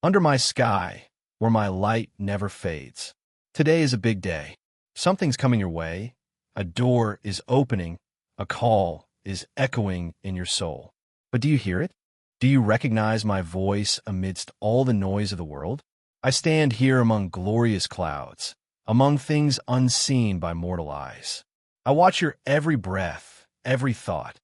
Under my sky, where my light never fades. Today is a big day. Something's coming your way. A door is opening. A call is echoing in your soul. But do you hear it? Do you recognize my voice amidst all the noise of the world? I stand here among glorious clouds, among things unseen by mortal eyes. I watch your every breath, every thought,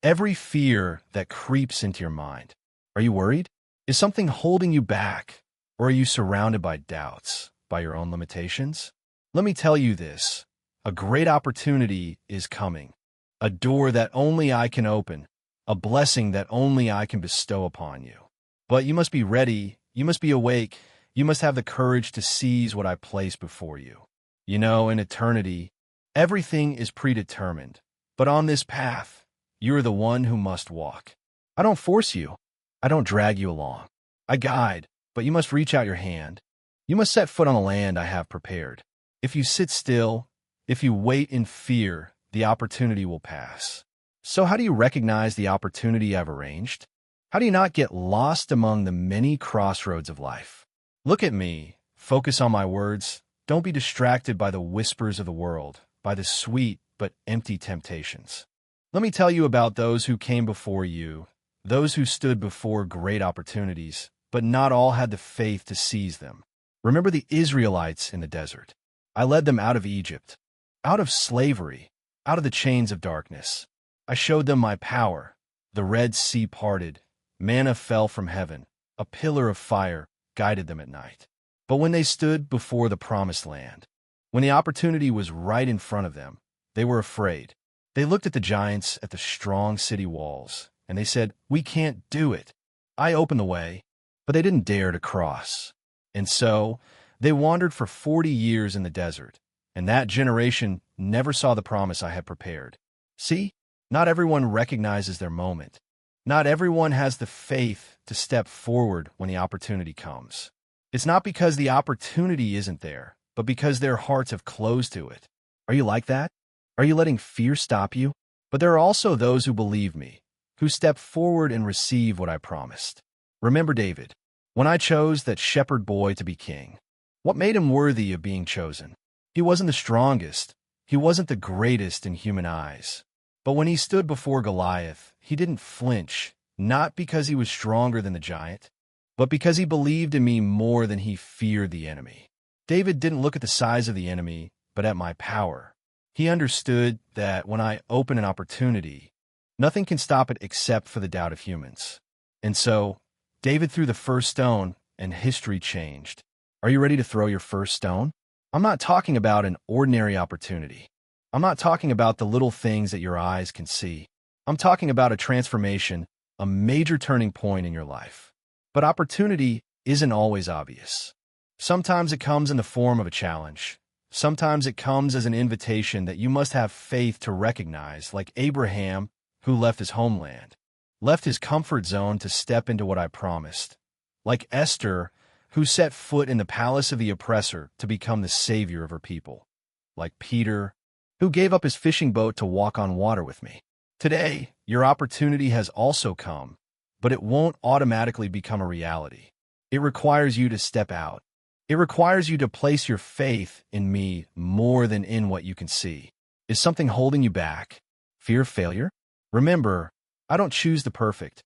every fear that creeps into your mind. Are you worried? Is something holding you back? Or are you surrounded by doubts, by your own limitations? Let me tell you this. A great opportunity is coming. A door that only I can open. A blessing that only I can bestow upon you. But you must be ready. You must be awake. You must have the courage to seize what I place before you. You know, in eternity, everything is predetermined. But on this path, you're the one who must walk. I don't force you. I don't drag you along. I guide, but you must reach out your hand. You must set foot on the land I have prepared. If you sit still, if you wait in fear, the opportunity will pass. So how do you recognize the opportunity I've arranged? How do you not get lost among the many crossroads of life? Look at me. Focus on my words. Don't be distracted by the whispers of the world, by the sweet but empty temptations. Let me tell you about those who came before you, those who stood before great opportunities, but not all had the faith to seize them. Remember the Israelites in the desert. I led them out of Egypt, out of slavery, out of the chains of darkness. I showed them my power. The Red Sea parted. Manna fell from heaven. A pillar of fire guided them at night. But when they stood before the promised land, when the opportunity was right in front of them, they were afraid. They looked at the giants at the strong city walls, and they said, "We can't do it." I opened the way, but they didn't dare to cross. And so they wandered for 40 years in the desert, and that generation never saw the promise I had prepared. See, not everyone recognizes their moment. Not everyone has the faith to step forward when the opportunity comes. It's not because the opportunity isn't there, but because their hearts have closed to it. Are you like that? Are you letting fear stop you? But there are also those who believe me, who step forward and receive what I promised. Remember David, when I chose that shepherd boy to be king. What made him worthy of being chosen? He wasn't the strongest. He wasn't the greatest in human eyes. But when he stood before Goliath, he didn't flinch, not because he was stronger than the giant, but because he believed in me more than he feared the enemy. David didn't look at the size of the enemy, but at my power. He understood that when I open an opportunity, nothing can stop it except for the doubt of humans. And so, David threw the first stone, and history changed. Are you ready to throw your first stone? I'm not talking about an ordinary opportunity. I'm not talking about the little things that your eyes can see. I'm talking about a transformation, a major turning point in your life. But opportunity isn't always obvious. Sometimes it comes in the form of a challenge. Sometimes it comes as an invitation that you must have faith to recognize, like Abraham, who left his homeland, left his comfort zone to step into what I promised. Like Esther, who set foot in the palace of the oppressor to become the savior of her people. Like Peter, who gave up his fishing boat to walk on water with me. Today, your opportunity has also come, but it won't automatically become a reality. It requires you to step out. It requires you to place your faith in me more than in what you can see. Is something holding you back? Fear of failure? Remember, I don't choose the perfect.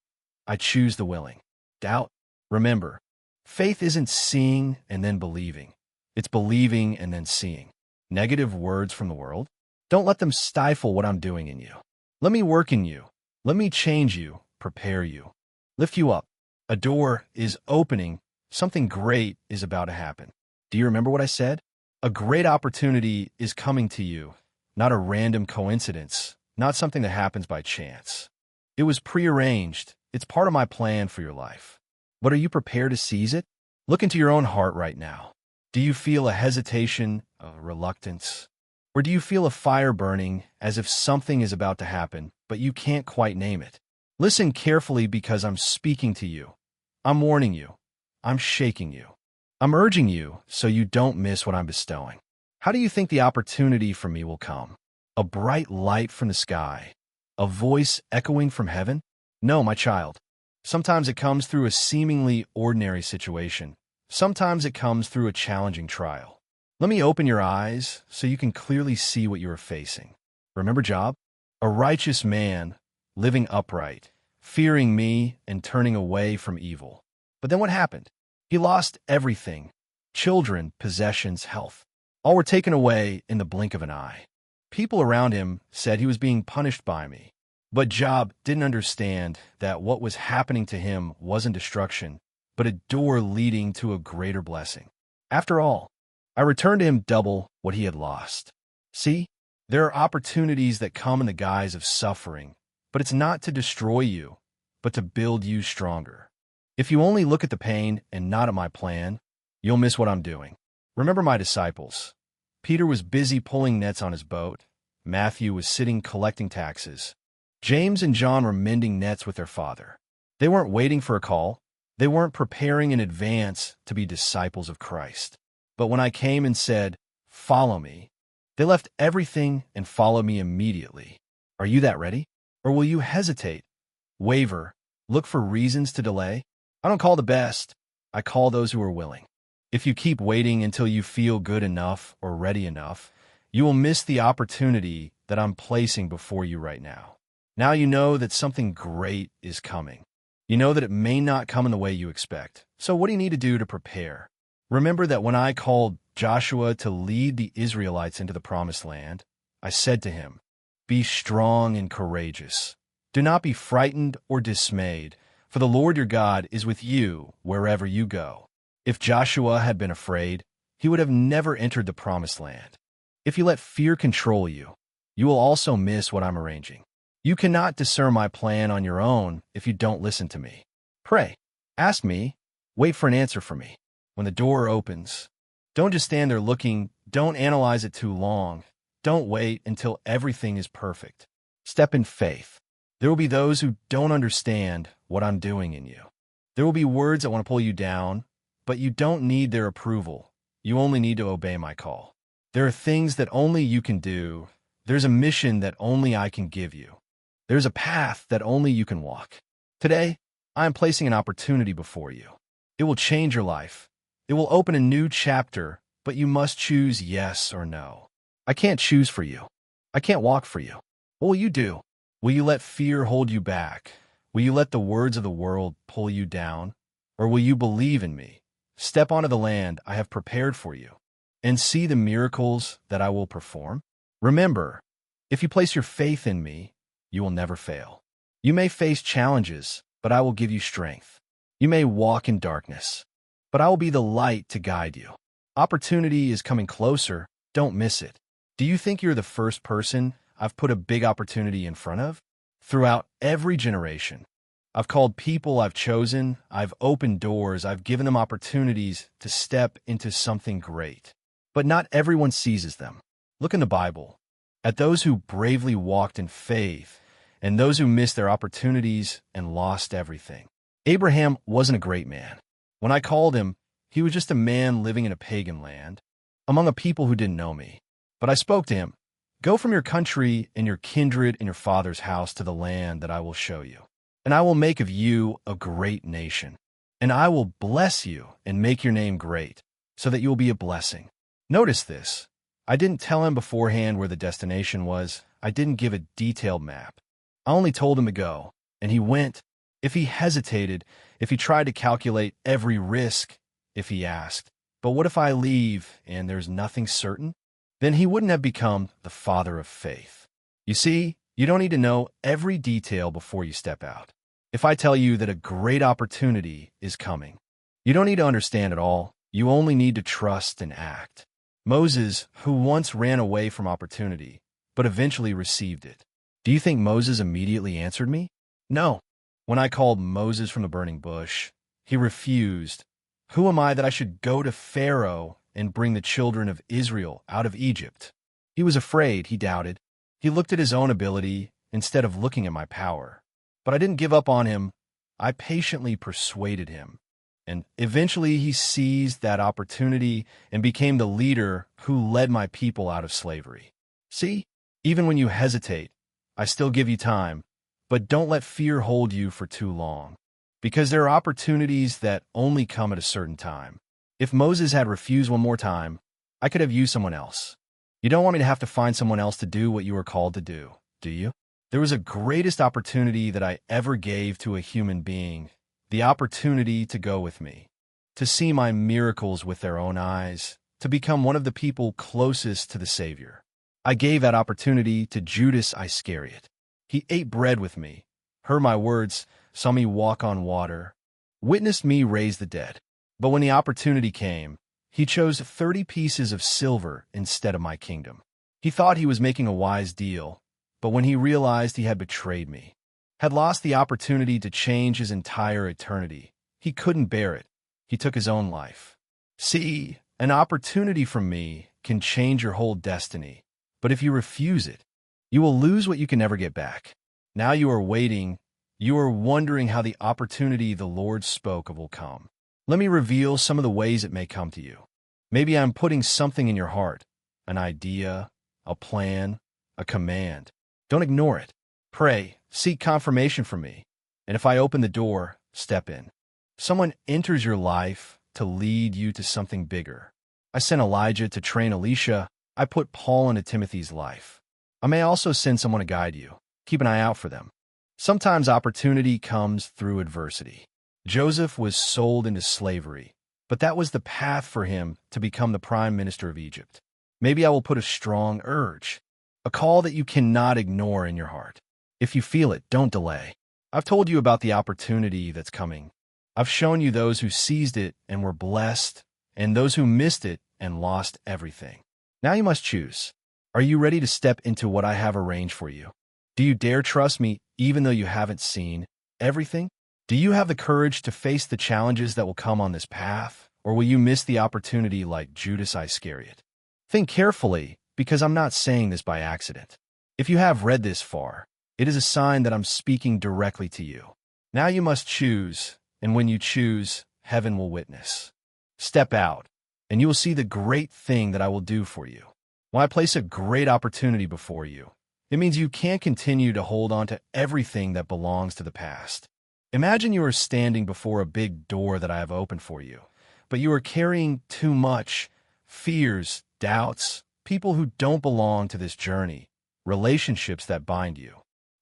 I choose the willing. Doubt? Remember, faith isn't seeing and then believing. It's believing and then seeing. Negative words from the world? Don't let them stifle what I'm doing in you. Let me work in you. Let me change you, prepare you, lift you up. A door is opening. Something great is about to happen. Do you remember what I said? A great opportunity is coming to you, not a random coincidence, not something that happens by chance. It was prearranged. It's part of my plan for your life. But are you prepared to seize it? Look into your own heart right now. Do you feel a hesitation, a reluctance? Or do you feel a fire burning as if something is about to happen, but you can't quite name it? Listen carefully because I'm speaking to you. I'm warning you. I'm shaking you. I'm urging you so you don't miss what I'm bestowing. How do you think the opportunity from me will come? A bright light from the sky? A voice echoing from heaven? No, my child. Sometimes it comes through a seemingly ordinary situation. Sometimes it comes through a challenging trial. Let me open your eyes so you can clearly see what you are facing. Remember Job? A righteous man, living upright, fearing me and turning away from evil. But then what happened? He lost everything. Children, possessions, health. All were taken away in the blink of an eye. People around him said he was being punished by me. But Job didn't understand that what was happening to him wasn't destruction, but a door leading to a greater blessing. After all, I returned to him double what he had lost. See, there are opportunities that come in the guise of suffering, but it's not to destroy you, but to build you stronger. If you only look at the pain and not at my plan, you'll miss what I'm doing. Remember my disciples. Peter was busy pulling nets on his boat. Matthew was sitting collecting taxes. James and John were mending nets with their father. They weren't waiting for a call. They weren't preparing in advance to be disciples of Christ. But when I came and said, "Follow me," they left everything and followed me immediately. Are you that ready? Or will you hesitate, waver, look for reasons to delay? I don't call the best. I call those who are willing. If you keep waiting until you feel good enough or ready enough, you will miss the opportunity that I'm placing before you right now. Now you know that something great is coming. You know that it may not come in the way you expect. So what do you need to do to prepare? Remember that when I called Joshua to lead the Israelites into the promised land, I said to him, "Be strong and courageous. Do not be frightened or dismayed, for the Lord your God is with you wherever you go." If Joshua had been afraid, he would have never entered the promised land. If you let fear control you, you will also miss what I'm arranging. You cannot discern my plan on your own if you don't listen to me. Pray. Ask me. Wait for an answer from me. When the door opens, don't just stand there looking. Don't analyze it too long. Don't wait until everything is perfect. Step in faith. There will be those who don't understand what I'm doing in you. There will be words that want to pull you down, but you don't need their approval. You only need to obey my call. There are things that only you can do. There's a mission that only I can give you. There's a path that only you can walk. Today, I am placing an opportunity before you. It will change your life. It will open a new chapter, but you must choose yes or no. I can't choose for you. I can't walk for you. What will you do? Will you let fear hold you back? Will you let the words of the world pull you down? Or will you believe in me? Step onto the land I have prepared for you and see the miracles that I will perform. Remember, if you place your faith in me, you will never fail. You may face challenges, but I will give you strength. You may walk in darkness, but I will be the light to guide you. Opportunity is coming closer. Don't miss it. Do you think you're the first person I've put a big opportunity in front of? Throughout every generation, I've called people I've chosen, I've opened doors, I've given them opportunities to step into something great. But not everyone seizes them. Look in the Bible at those who bravely walked in faith and those who missed their opportunities and lost everything. Abraham wasn't a great man. When I called him, he was just a man living in a pagan land, among a people who didn't know me. But I spoke to him, "Go from your country and your kindred and your father's house to the land that I will show you. And I will make of you a great nation. And I will bless you and make your name great, so that you will be a blessing." Notice this. I didn't tell him beforehand where the destination was. I didn't give a detailed map. I only told him to go, and he went. If he hesitated, if he tried to calculate every risk, if he asked, "But what if I leave and there's nothing certain?" then he wouldn't have become the father of faith. You see, you don't need to know every detail before you step out. If I tell you that a great opportunity is coming, you don't need to understand it all. You only need to trust and act. Moses, who once ran away from opportunity, but eventually received it. Do you think Moses immediately answered me? No. When I called Moses from the burning bush, he refused. "Who am I that I should go to Pharaoh and bring the children of Israel out of Egypt?" He was afraid, he doubted. He looked at his own ability instead of looking at my power. But I didn't give up on him. I patiently persuaded him. And eventually he seized that opportunity and became the leader who led my people out of slavery. See, even when you hesitate, I still give you time, but don't let fear hold you for too long. Because there are opportunities that only come at a certain time. If Moses had refused one more time, I could have used someone else. You don't want me to have to find someone else to do what you were called to do you? There was a greatest opportunity that I ever gave to a human being, the opportunity to go with me, to see my miracles with their own eyes, to become one of the people closest to the Savior. I gave that opportunity to Judas Iscariot. He ate bread with me, heard my words, saw me walk on water, witnessed me raise the dead. But when the opportunity came, he chose 30 pieces of silver instead of my kingdom. He thought he was making a wise deal, but when he realized he had betrayed me, had lost the opportunity to change his entire eternity, he couldn't bear it. He took his own life. See, an opportunity from me can change your whole destiny, but if you refuse it, you will lose what you can never get back. Now you are waiting. You are wondering how the opportunity the Lord spoke of will come. Let me reveal some of the ways it may come to you. Maybe I'm putting something in your heart, an idea, a plan, a command. Don't ignore it. Pray, seek confirmation from me, and if I open the door, step in. Someone enters your life to lead you to something bigger. I sent Elijah to train Elisha. I put Paul into Timothy's life. I may also send someone to guide you. Keep an eye out for them. Sometimes opportunity comes through adversity. Joseph was sold into slavery, but that was the path for him to become the prime minister of Egypt. Maybe I will put a strong urge, a call that you cannot ignore in your heart. If you feel it, don't delay. I've told you about the opportunity that's coming. I've shown you those who seized it and were blessed, and those who missed it and lost everything. Now you must choose. Are you ready to step into what I have arranged for you? Do you dare trust me even though you haven't seen everything? Do you have the courage to face the challenges that will come on this path, or will you miss the opportunity like Judas Iscariot? Think carefully, because I'm not saying this by accident. If you have read this far, it is a sign that I'm speaking directly to you. Now you must choose, and when you choose, heaven will witness. Step out, and you will see the great thing that I will do for you. When I place a great opportunity before you, it means you can't continue to hold on to everything that belongs to the past. Imagine you are standing before a big door that I have opened for you, but you are carrying too much, fears, doubts, people who don't belong to this journey, relationships that bind you,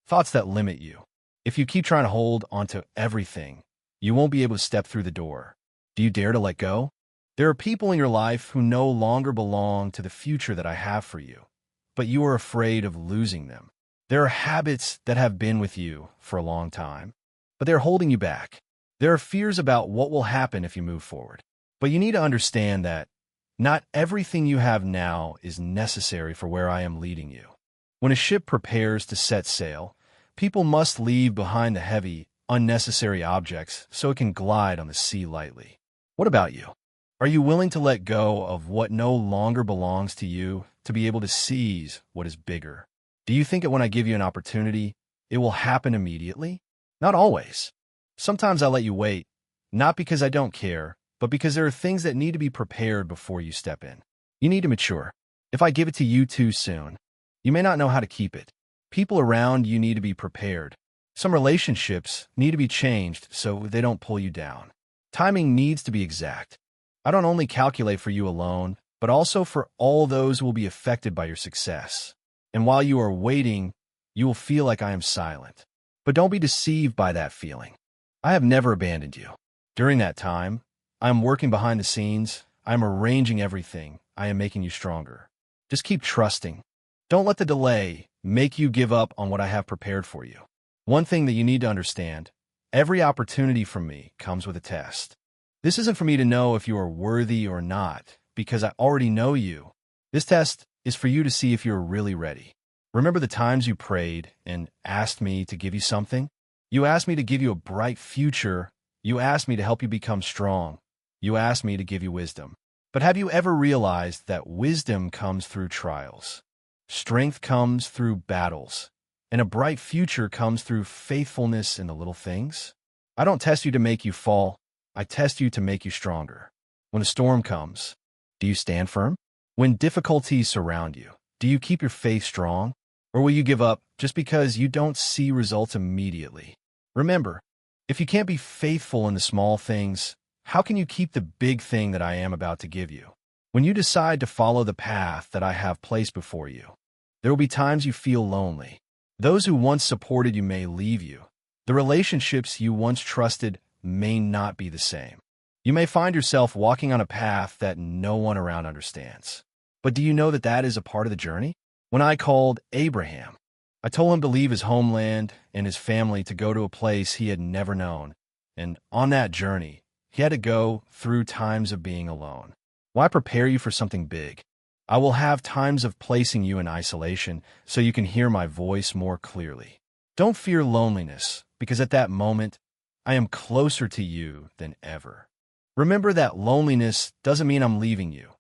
thoughts that limit you. If you keep trying to hold onto everything, you won't be able to step through the door. Do you dare to let go? There are people in your life who no longer belong to the future that I have for you, but you are afraid of losing them. There are habits that have been with you for a long time, but they're holding you back. There are fears about what will happen if you move forward. But you need to understand that not everything you have now is necessary for where I am leading you. When a ship prepares to set sail, people must leave behind the heavy, unnecessary objects so it can glide on the sea lightly. What about you? Are you willing to let go of what no longer belongs to you to be able to seize what is bigger? Do you think that when I give you an opportunity, it will happen immediately? Not always. Sometimes I'll let you wait, not because I don't care, but because there are things that need to be prepared before you step in. You need to mature. If I give it to you too soon, you may not know how to keep it. People around you need to be prepared. Some relationships need to be changed so they don't pull you down. Timing needs to be exact. I don't only calculate for you alone, but also for all those who will be affected by your success. And while you are waiting, you will feel like I am silent. But don't be deceived by that feeling. I have never abandoned you. During that time, I am working behind the scenes. I am arranging everything. I am making you stronger. Just keep trusting. Don't let the delay make you give up on what I have prepared for you. One thing that you need to understand, every opportunity from me comes with a test. This isn't for me to know if you are worthy or not, because I already know you. This test is for you to see if you're really ready. Remember the times you prayed and asked me to give you something? You asked me to give you a bright future. You asked me to help you become strong. You asked me to give you wisdom. But have you ever realized that wisdom comes through trials? Strength comes through battles. And a bright future comes through faithfulness in the little things? I don't test you to make you fall. I test you to make you stronger. When a storm comes, do you stand firm? When difficulties surround you, do you keep your faith strong? Or will you give up just because you don't see results immediately? Remember, If you can't be faithful in the small things, how can you keep the big thing that I am about to give you? When you decide to follow the path that I have placed before you, there will be times you feel lonely. Those who once supported you may leave you. The relationships you once trusted may not be the same. You may find yourself walking on a path that no one around understands. But do you know that that is a part of the journey? When I called Abraham, I told him to leave his homeland and his family to go to a place he had never known. And on that journey, he had to go through times of being alone. Why prepare you for something big? I will have times of placing you in isolation so you can hear my voice more clearly. Don't fear loneliness, because at that moment, I am closer to you than ever. Remember that loneliness doesn't mean I'm leaving you.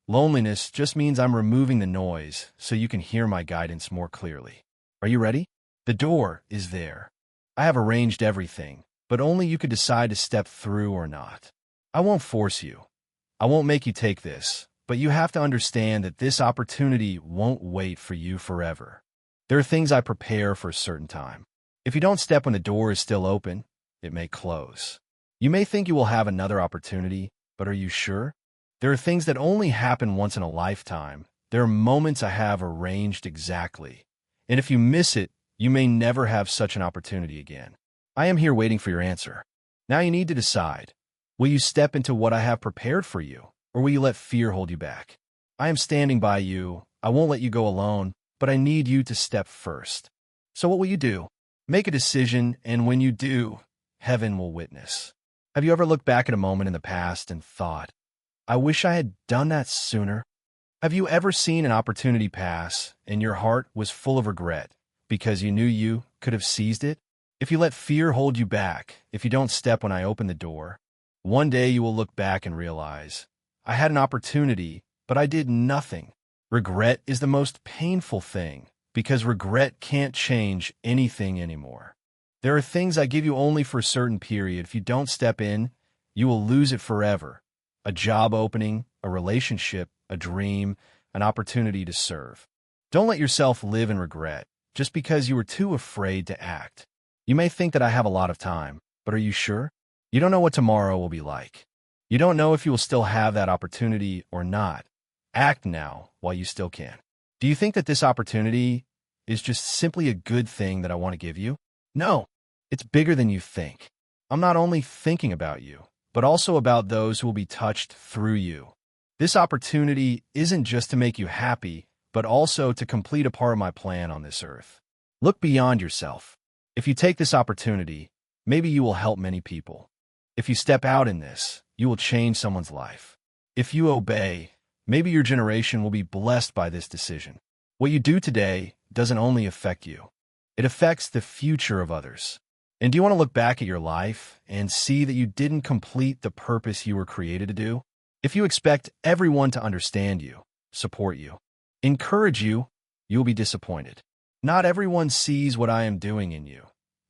Loneliness just means I'm removing the noise so you can hear my guidance more clearly. Are you ready? The door is there. I have arranged everything, but only you could decide to step through or not. I won't force you. I won't make you take this, but you have to understand that this opportunity won't wait for you forever. There are things I prepare for a certain time. If you don't step when the door is still open, it may close. You may think you will have another opportunity, but are you sure? There are things that only happen once in a lifetime. There are moments I have arranged exactly. And if you miss it, you may never have such an opportunity again. I am here waiting for your answer. Now you need to decide. Will you step into what I have prepared for you, or will you let fear hold you back? I am standing by you. I won't let you go alone, but I need you to step first. So what will you do? Make a decision, and when you do, heaven will witness. Have you ever looked back at a moment in the past and thought, I wish I had done that sooner? Have you ever seen an opportunity pass and your heart was full of regret because you knew you could have seized it? If you let fear hold you back, if you don't step when I open the door, one day you will look back and realize, I had an opportunity, but I did nothing. Regret is the most painful thing because regret can't change anything anymore. There are things I give you only for a certain period. If you don't step in, you will lose it forever. A job opening, a relationship, a dream, an opportunity to serve. Don't let yourself live in regret just because you were too afraid to act. You may think that I have a lot of time, but are you sure? You don't know what tomorrow will be like. You don't know if you will still have that opportunity or not. Act now while you still can. Do you think that this opportunity is just simply a good thing that I want to give you? No, it's bigger than you think. I'm not only thinking about you, but also about those who will be touched through you. This opportunity isn't just to make you happy, but also to complete a part of my plan on this earth. Look beyond yourself. If you take this opportunity, maybe you will help many people. If you step out in this, you will change someone's life. If you obey, maybe your generation will be blessed by this decision. What you do today doesn't only affect you. It affects the future of others. And do you want to look back at your life and see that you didn't complete the purpose you were created to do? If you expect everyone to understand you, support you, encourage you, you'll be disappointed. Not everyone sees what I am doing in you.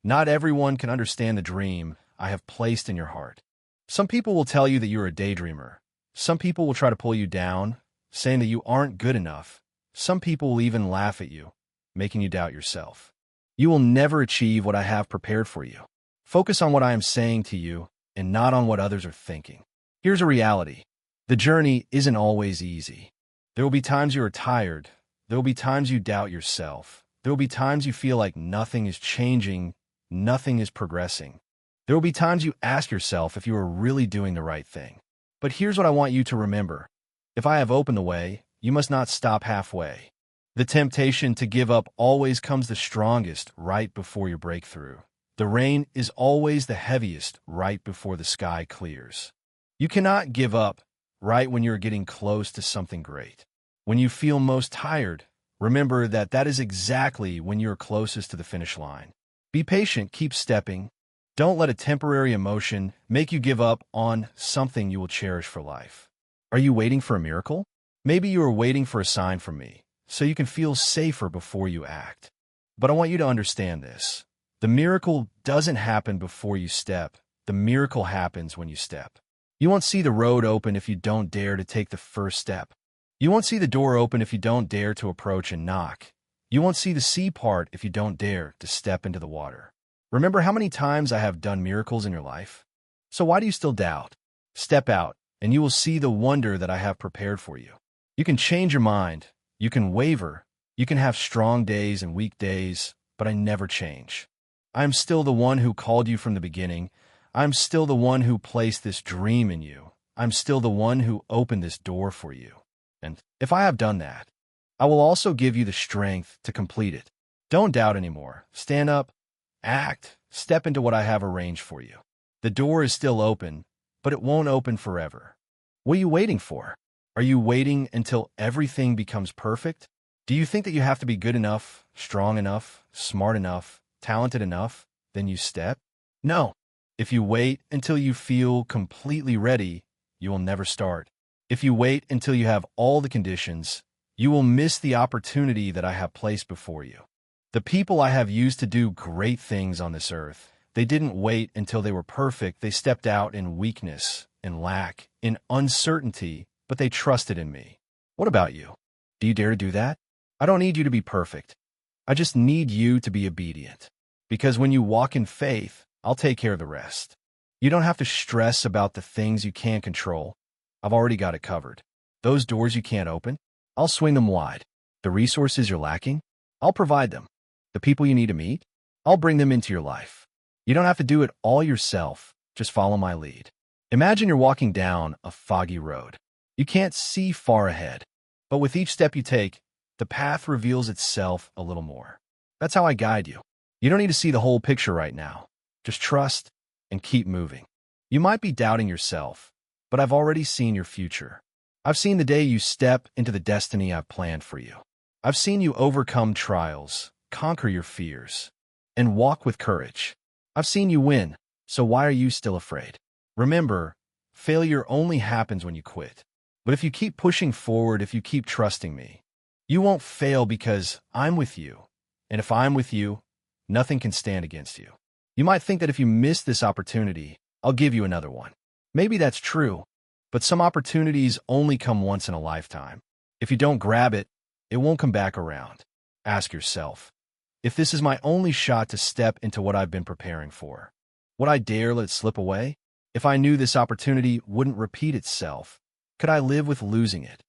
Not everyone can understand the dream I have placed in your heart. Some people will tell you that you're a daydreamer. Some people will try to pull you down, saying that you aren't good enough. Some people will even laugh at you, making you doubt yourself. You will never achieve what I have prepared for you. Focus on what I am saying to you and not on what others are thinking. Here's a reality. The journey isn't always easy. There will be times you are tired. There will be times you doubt yourself. There will be times you feel like nothing is changing, nothing is progressing. There will be times you ask yourself if you are really doing the right thing. But here's what I want you to remember. If I have opened the way, you must not stop halfway. The temptation to give up always comes the strongest right before your breakthrough. The rain is always the heaviest right before the sky clears. You cannot give up right when you're getting close to something great. When you feel most tired, remember that that is exactly when you're closest to the finish line. Be patient, keep stepping. Don't let a temporary emotion make you give up on something you will cherish for life. Are you waiting for a miracle? Maybe you are waiting for a sign from me, so you can feel safer before you act. But I want you to understand this. The miracle doesn't happen before you step. The miracle happens when you step. You won't see the road open if you don't dare to take the first step. You won't see the door open if you don't dare to approach and knock. You won't see the sea part if you don't dare to step into the water. Remember how many times I have done miracles in your life? So why do you still doubt? Step out, and you will see the wonder that I have prepared for you. You can change your mind. You can waver. You can have strong days and weak days, but I never change. I am still the one who called you from the beginning. I am still the one who placed this dream in you. I'm still the one who opened this door for you. And if I have done that, I will also give you the strength to complete it. Don't doubt anymore. Stand up, act, step into what I have arranged for you. The door is still open, but it won't open forever. What are you waiting for? Are you waiting until everything becomes perfect? Do you think that you have to be good enough, strong enough, smart enough, talented enough, then you step? No. If you wait until you feel completely ready, you will never start. If you wait until you have all the conditions, you will miss the opportunity that I have placed before you. The people I have used to do great things on this earth, they didn't wait until they were perfect. They stepped out in weakness, in lack, in uncertainty, but they trusted in me. What about you? Do you dare to do that? I don't need you to be perfect. I just need you to be obedient. Because when you walk in faith, I'll take care of the rest. You don't have to stress about the things you can't control. I've already got it covered. Those doors you can't open, I'll swing them wide. The resources you're lacking, I'll provide them. The people you need to meet, I'll bring them into your life. You don't have to do it all yourself. Just follow my lead. Imagine you're walking down a foggy road. You can't see far ahead, but with each step you take, the path reveals itself a little more. That's how I guide you. You don't need to see the whole picture right now. Just trust and keep moving. You might be doubting yourself, but I've already seen your future. I've seen the day you step into the destiny I've planned for you. I've seen you overcome trials, conquer your fears, and walk with courage. I've seen you win, so why are you still afraid? Remember, failure only happens when you quit. But if you keep pushing forward, if you keep trusting me, you won't fail because I'm with you. And if I'm with you, nothing can stand against you. You might think that if you miss this opportunity, I'll give you another one. Maybe that's true, but some opportunities only come once in a lifetime. If you don't grab it, it won't come back around. Ask yourself, if this is my only shot to step into what I've been preparing for, would I dare let it slip away? If I knew this opportunity wouldn't repeat itself, could I live with losing it?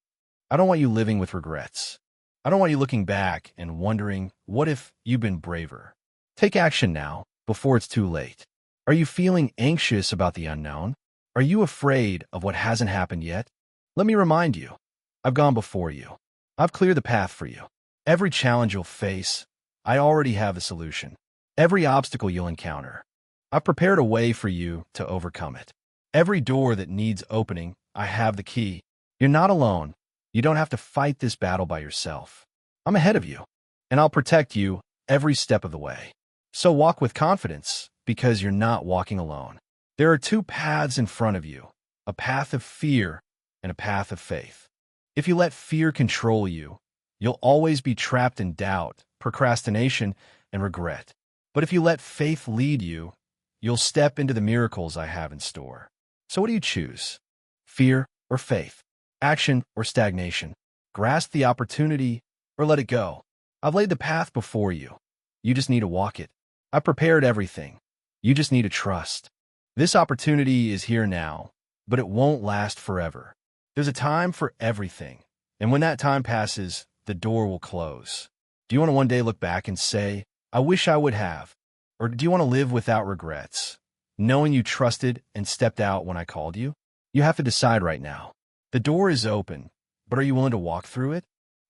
I don't want you living with regrets. I don't want you looking back and wondering, what if you've been braver? Take action now, before it's too late. Are you feeling anxious about the unknown? Are you afraid of what hasn't happened yet? Let me remind you, I've gone before you. I've cleared the path for you. Every challenge you'll face, I already have the solution. Every obstacle you'll encounter, I've prepared a way for you to overcome it. Every door that needs opening, I have the key. You're not alone. You don't have to fight this battle by yourself. I'm ahead of you, and I'll protect you every step of the way. So walk with confidence, because you're not walking alone. There are two paths in front of you, a path of fear and a path of faith. If you let fear control you, you'll always be trapped in doubt, procrastination, and regret. But if you let faith lead you, you'll step into the miracles I have in store. So what do you choose? Fear or faith? Action or stagnation? Grasp the opportunity or let it go? I've laid the path before you. You just need to walk it. I've prepared everything. You just need to trust. This opportunity is here now, but it won't last forever. There's a time for everything, and when that time passes, the door will close. Do you want to one day look back and say, I wish I would have? Or do you want to live without regrets, knowing you trusted and stepped out when I called you? You have to decide right now. The door is open, but are you willing to walk through it?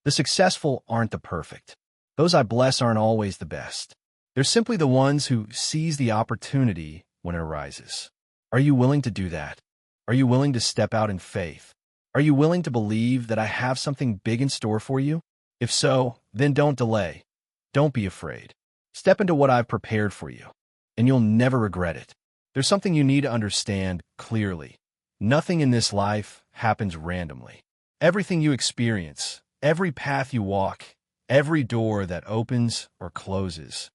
The successful aren't the perfect. Those I bless aren't always the best. They're simply the ones who seize the opportunity when it arises. Are you willing to do that? Are you willing to step out in faith? Are you willing to believe that I have something big in store for you? If so, then don't delay. Don't be afraid. Step into what I've prepared for you, and you'll never regret it. There's something you need to understand clearly. Nothing in this life happens randomly. Everything you experience, every path you walk, every door that opens or closes,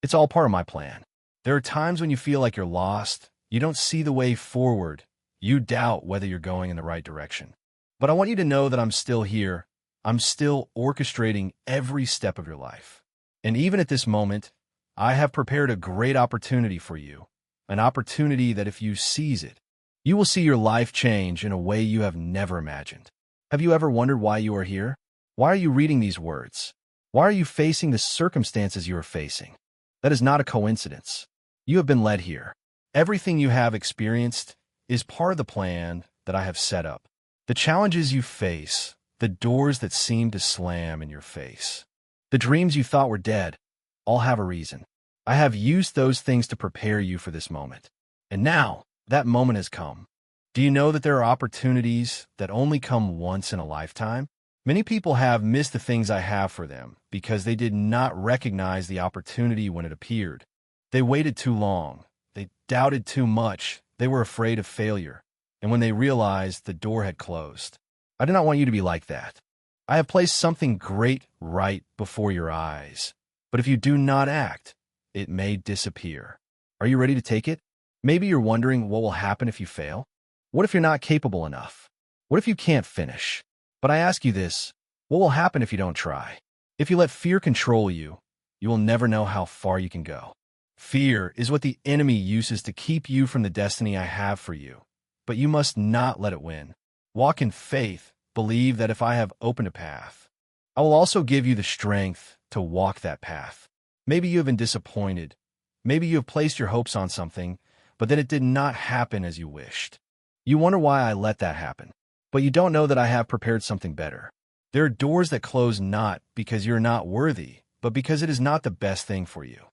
it's all part of my plan. There are times when you feel like you're lost, you don't see the way forward, you doubt whether you're going in the right direction. But I want you to know that I'm still here. I'm still orchestrating every step of your life. And even at this moment, I have prepared a great opportunity for you, an opportunity that if you seize it, you will see your life change in a way you have never imagined. Have you ever wondered why you are here? Why are you reading these words? Why are you facing the circumstances you are facing? That is not a coincidence. You have been led here. Everything you have experienced is part of the plan that I have set up. The challenges you face, the doors that seem to slam in your face, the dreams you thought were dead, all have a reason. I have used those things to prepare you for this moment. And now, that moment has come. Do you know that there are opportunities that only come once in a lifetime? Many people have missed the things I have for them because they did not recognize the opportunity when it appeared. They waited too long. They doubted too much. They were afraid of failure. And when they realized the door had closed, I do not want you to be like that. I have placed something great right before your eyes. But if you do not act, it may disappear. Are you ready to take it? Maybe you're wondering what will happen if you fail. What if you're not capable enough? What if you can't finish? But I ask you this, what will happen if you don't try? If you let fear control you, you will never know how far you can go. Fear is what the enemy uses to keep you from the destiny I have for you. But you must not let it win. Walk in faith. Believe that if I have opened a path, I will also give you the strength to walk that path. Maybe you have been disappointed. Maybe you have placed your hopes on something, but then it did not happen as you wished. You wonder why I let that happen. But you don't know that I have prepared something better. There are doors that close not because you're not worthy, but because it is not the best thing for you.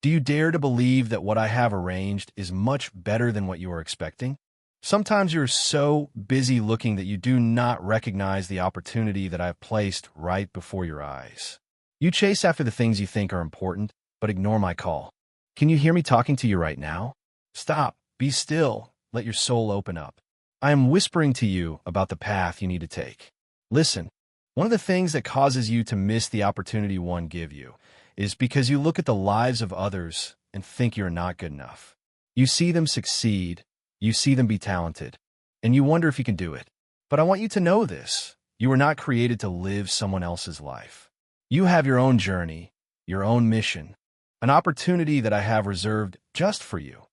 Do you dare to believe that what I have arranged is much better than what you are expecting? Sometimes you're so busy looking that you do not recognize the opportunity that I have placed right before your eyes. You chase after the things you think are important, but ignore my call. Can you hear me talking to you right now? Stop, be still, let your soul open up. I am whispering to you about the path you need to take. Listen, one of the things that causes you to miss the opportunity one give you is because you look at the lives of others and think you're not good enough. You see them succeed, you see them be talented, and you wonder if you can do it. But I want you to know this. You were not created to live someone else's life. You have your own journey, your own mission, an opportunity that I have reserved just for you,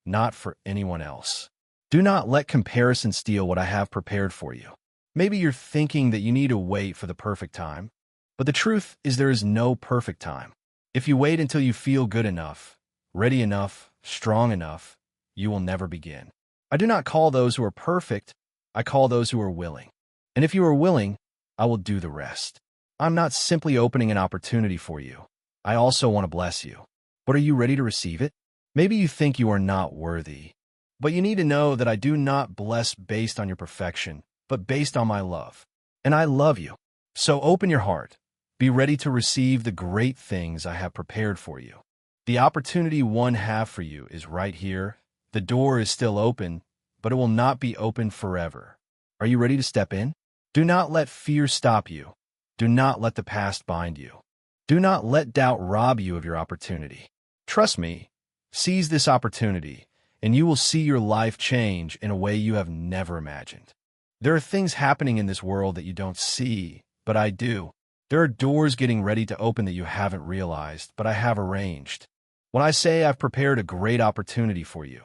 not for anyone else. Do not let comparison steal what I have prepared for you. Maybe you're thinking that you need to wait for the perfect time, but the truth is there is no perfect time. If you wait until you feel good enough, ready enough, strong enough, you will never begin. I do not call those who are perfect, I call those who are willing. And if you are willing, I will do the rest. I'm not simply opening an opportunity for you. I also want to bless you. But are you ready to receive it? Maybe you think you are not worthy. But you need to know that I do not bless based on your perfection, but based on my love. And I love you. So open your heart. Be ready to receive the great things I have prepared for you. The opportunity one have for you is right here. The door is still open, but it will not be open forever. Are you ready to step in? Do not let fear stop you. Do not let the past bind you. Do not let doubt rob you of your opportunity. Trust me, seize this opportunity, and you will see your life change in a way you have never imagined. There are things happening in this world that you don't see, but I do. There are doors getting ready to open that you haven't realized, but I have arranged. When I say I've prepared a great opportunity for you,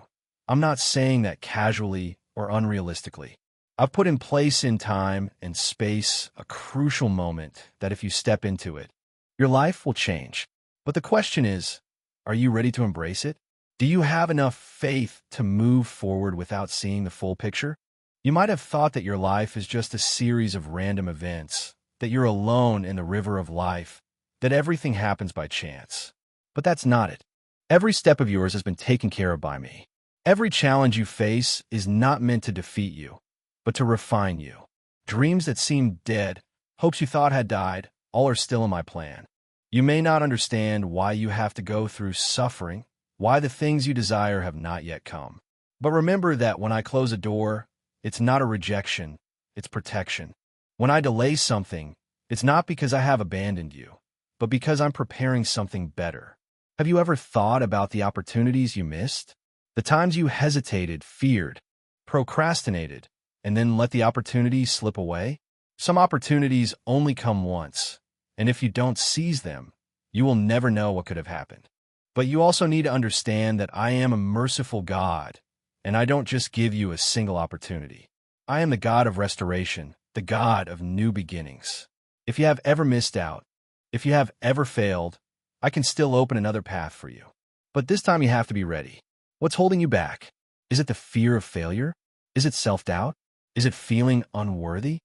I'm not saying that casually or unrealistically. I've put in place in time and space a crucial moment that if you step into it, your life will change. But the question is, are you ready to embrace it? Do you have enough faith to move forward without seeing the full picture? You might have thought that your life is just a series of random events, that you're alone in the river of life, that everything happens by chance. But that's not it. Every step of yours has been taken care of by me. Every challenge you face is not meant to defeat you, but to refine you. Dreams that seemed dead, hopes you thought had died, all are still in my plan. You may not understand why you have to go through suffering, why the things you desire have not yet come. But remember that when I close a door, it's not a rejection, it's protection. When I delay something, it's not because I have abandoned you, but because I'm preparing something better. Have you ever thought about the opportunities you missed? The times you hesitated, feared, procrastinated, and then let the opportunities slip away? Some opportunities only come once, and if you don't seize them, you will never know what could have happened. But you also need to understand that I am a merciful God, and I don't just give you a single opportunity. I am the God of restoration, the God of new beginnings. If you have ever missed out, if you have ever failed, I can still open another path for you. But this time you have to be ready. What's holding you back? Is it the fear of failure? Is it self-doubt? Is it feeling unworthy?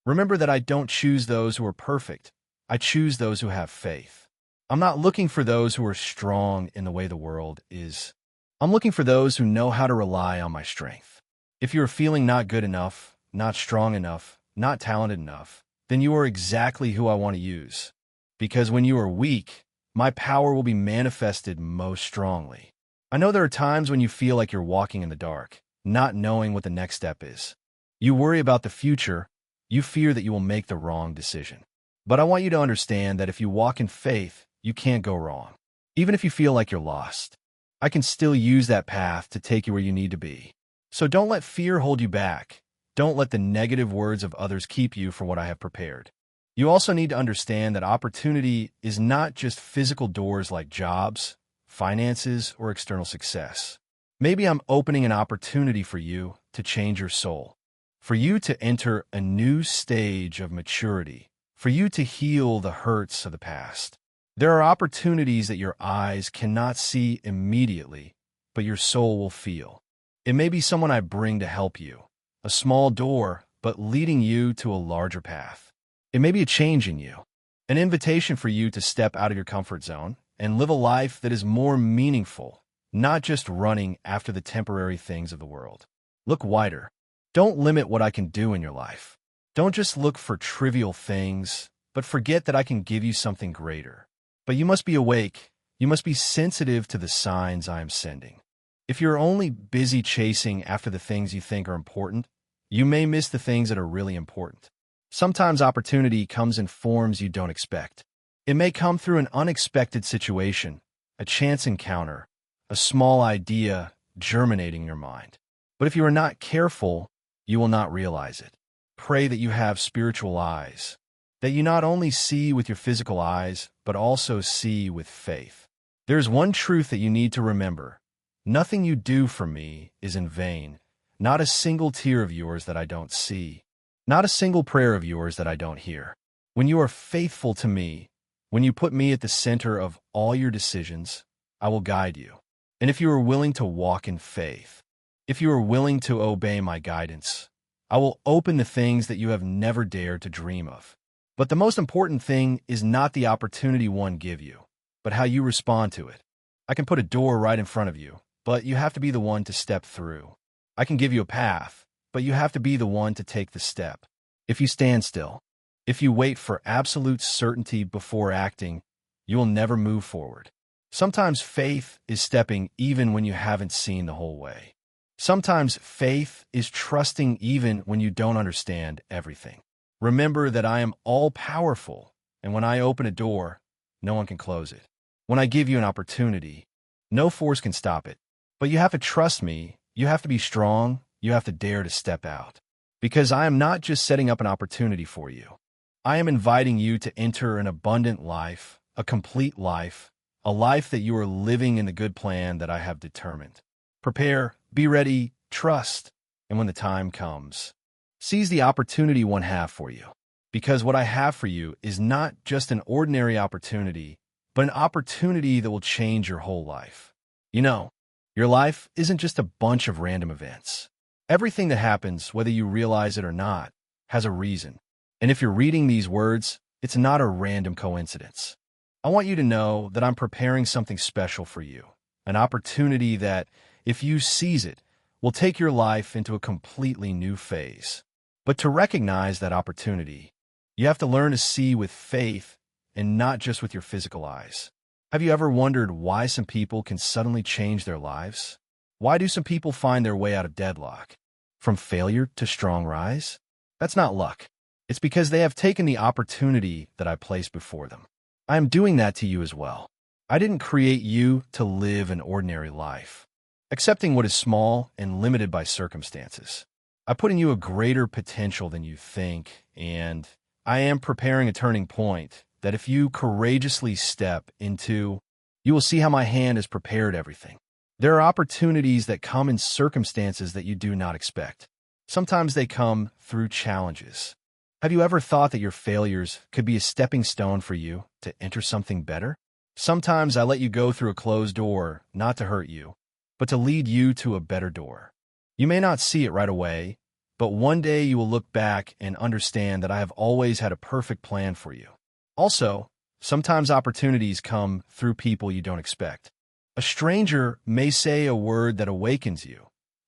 Remember that I don't choose those who are perfect. I choose those who have faith. I'm not looking for those who are strong in the way the world is. I'm looking for those who know how to rely on my strength. If you're feeling not good enough, not strong enough, not talented enough, then you are exactly who I want to use. Because when you are weak, my power will be manifested most strongly. I know there are times when you feel like you're walking in the dark, not knowing what the next step is. You worry about the future. You fear that you will make the wrong decision. But I want you to understand that if you walk in faith, you can't go wrong. Even if you feel like you're lost, I can still use that path to take you where you need to be. So don't let fear hold you back. Don't let the negative words of others keep you from what I have prepared. You also need to understand that opportunity is not just physical doors like jobs, finances, or external success. Maybe I'm opening an opportunity for you to change your soul, for you to enter a new stage of maturity, for you to heal the hurts of the past. There are opportunities that your eyes cannot see immediately, but your soul will feel. It may be someone I bring to help you, a small door, but leading you to a larger path. It may be a change in you, an invitation for you to step out of your comfort zone and live a life that is more meaningful, not just running after the temporary things of the world. Look wider. Don't limit what I can do in your life. Don't just look for trivial things, but forget that I can give you something greater. But you must be awake. You must be sensitive to the signs I am sending. If you're only busy chasing after the things you think are important, you may miss the things that are really important. Sometimes opportunity comes in forms you don't expect. It may come through an unexpected situation, a chance encounter, a small idea germinating in your mind. But if you are not careful, you will not realize it. Pray that you have spiritual eyes, that you not only see with your physical eyes, but also see with faith. There's one truth that you need to remember. Nothing you do for me is in vain. Not a single tear of yours that I don't see. Not a single prayer of yours that I don't hear. When you are faithful to me, when you put me at the center of all your decisions, I will guide you. And if you are willing to walk in faith, if you are willing to obey my guidance, I will open the things that you have never dared to dream of. But the most important thing is not the opportunity one give you, but how you respond to it. I can put a door right in front of you, but you have to be the one to step through. I can give you a path, but you have to be the one to take the step. If you stand still, if you wait for absolute certainty before acting, you will never move forward. Sometimes faith is stepping even when you haven't seen the whole way. Sometimes faith is trusting even when you don't understand everything. Remember that I am all-powerful, and when I open a door, no one can close it. When I give you an opportunity, no force can stop it. But you have to trust me. You have to be strong. You have to dare to step out. Because I am not just setting up an opportunity for you. I am inviting you to enter an abundant life, a complete life, a life that you are living in the good plan that I have determined. Prepare, be ready, trust, and when the time comes, seize the opportunity one have for you. Because what I have for you is not just an ordinary opportunity, but an opportunity that will change your whole life. You know, your life isn't just a bunch of random events. Everything that happens, whether you realize it or not, has a reason. And if you're reading these words, it's not a random coincidence. I want you to know that I'm preparing something special for you, an opportunity that, if you seize it, will take your life into a completely new phase. But to recognize that opportunity, you have to learn to see with faith and not just with your physical eyes. Have you ever wondered why some people can suddenly change their lives? Why do some people find their way out of deadlock? From failure to strong rise? That's not luck. It's because they have taken the opportunity that I placed before them. I am doing that to you as well. I didn't create you to live an ordinary life, accepting what is small and limited by circumstances. I put in you a greater potential than you think, and I am preparing a turning point that if you courageously step into, You will see how my hand has prepared everything. There are opportunities that come in circumstances that you do not expect. Sometimes they come through challenges. Have you ever thought that your failures could be a stepping stone for you to enter something better? Sometimes I let you go through a closed door, not to hurt you, but to lead you to a better door. You may not see it right away, but one day you will look back and understand that I have always had a perfect plan for you. Also, sometimes opportunities come through people you don't expect. A stranger may say a word that awakens you.